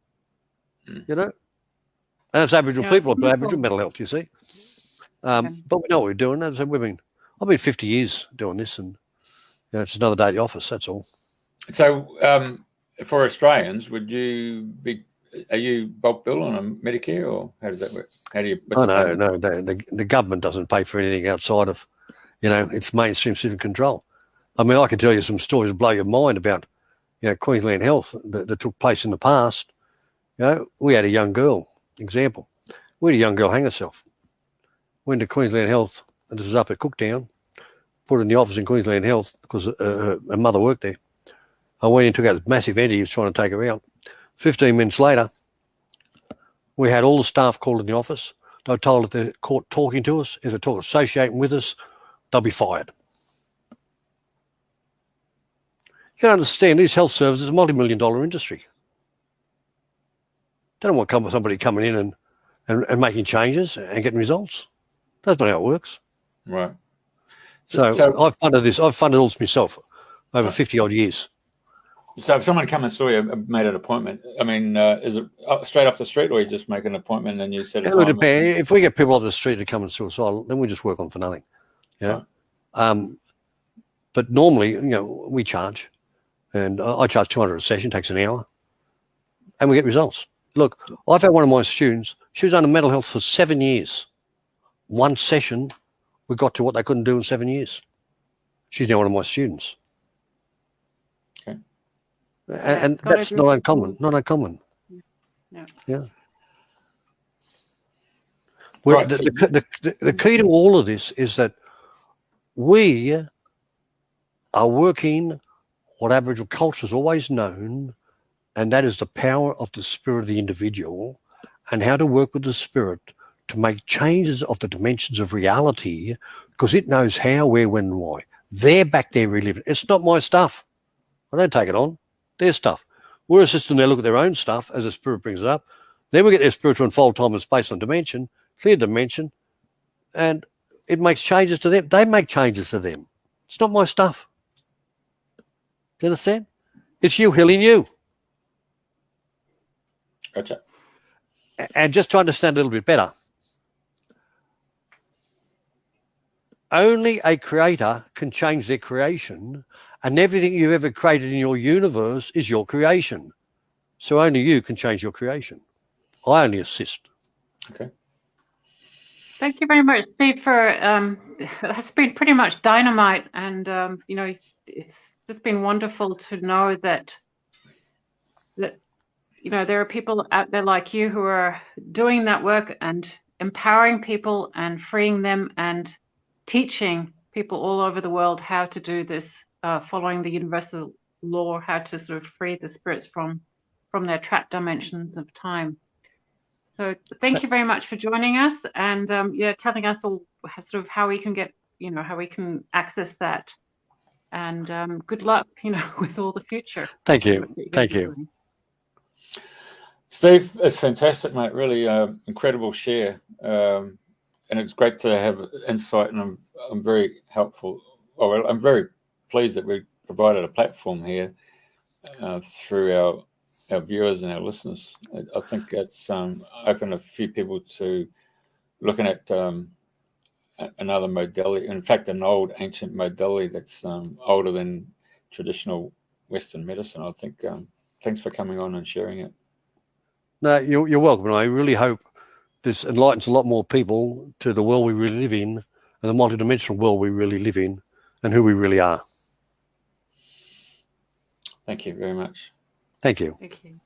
You know? And it's Aboriginal people with Aboriginal mental health, you see. But we know what we're doing. As I said, I've been 50 years doing this, and it's another day at the office, that's all.
So for Australians, are you bulk bill on a Medicare, or how does that work?
No. The government doesn't pay for anything outside of, it's mainstream civic control. I mean, I can tell you some stories that blow your mind about, Queensland Health that took place in the past. We had a young girl, example. We had a young girl hang herself. Went to Queensland Health, and this was up at Cooktown, put her in the office in Queensland Health because her mother worked there. I went in, took out a massive entity, was trying to take her out. 15 minutes later, we had all the staff called in the office. They were told if they're caught talking to us, if they're associating with us, they'll be fired. You can understand these health services is a multi-million-dollar industry. They don't want somebody coming in and making changes and getting results. That's not how it works.
Right.
So I've funded this. I've funded all this myself over 50-odd years.
So if someone come and saw you, made an appointment, I mean, is it straight off the street, or you just make an appointment and you set a time?
If we get people off the street to come and suicidal, then we just work on for nothing. Yeah. Right. But normally, we charge, and I charge $200 a session, takes an hour, and we get results. Look, I've had one of my students, she was under mental health for 7 years. One session, we got to what they couldn't do in 7 years. She's now one of my students.
Okay.
And that's not uncommon. Not uncommon. Yeah. Right. The key to all of this is that we are working what Aboriginal culture has always known, and that is the power of the spirit of the individual and how to work with the spirit to make changes of the dimensions of reality, because it knows how, where, when, and why. They're back there reliving. It's not my stuff. I don't take it on. Their stuff. We're assisting them look at their own stuff as the spirit brings it up. Then we get their spirit to unfold time and space and dimension, clear dimension, and it makes changes to them. They make changes to them. It's not my stuff. Do you understand? It's you healing you.
Gotcha.
And just to understand a little bit better, only a creator can change their creation, and everything you've ever created in your universe is your creation. So only you can change your creation. I only assist.
Okay.
Thank you very much, Steve, for that's been pretty much dynamite, and it's just been wonderful to know that there are people out there like you who are doing that work and empowering people and freeing them and teaching people all over the world how to do this, following the universal law, how to sort of free the spirits from their trapped dimensions of time. So thank you very much for joining us, and telling us all sort of how we can get, how we can access that. And good luck, with all the future.
Thank you. Thank you.
Doing.
Steve, it's fantastic, mate. Really incredible share. And it's great to have insight, and I'm very helpful. Well, I'm very pleased that we provided a platform here through our viewers and our listeners. I think it's opened a few people to looking at another modality. In fact, an old ancient modality that's older than traditional Western medicine. I think thanks for coming on and sharing it.
No, you're welcome. And I really hope this enlightens a lot more people to the world we really live in, and the multidimensional world we really live in, and who we really are.
Thank you very much.
Thank you.
Thank you.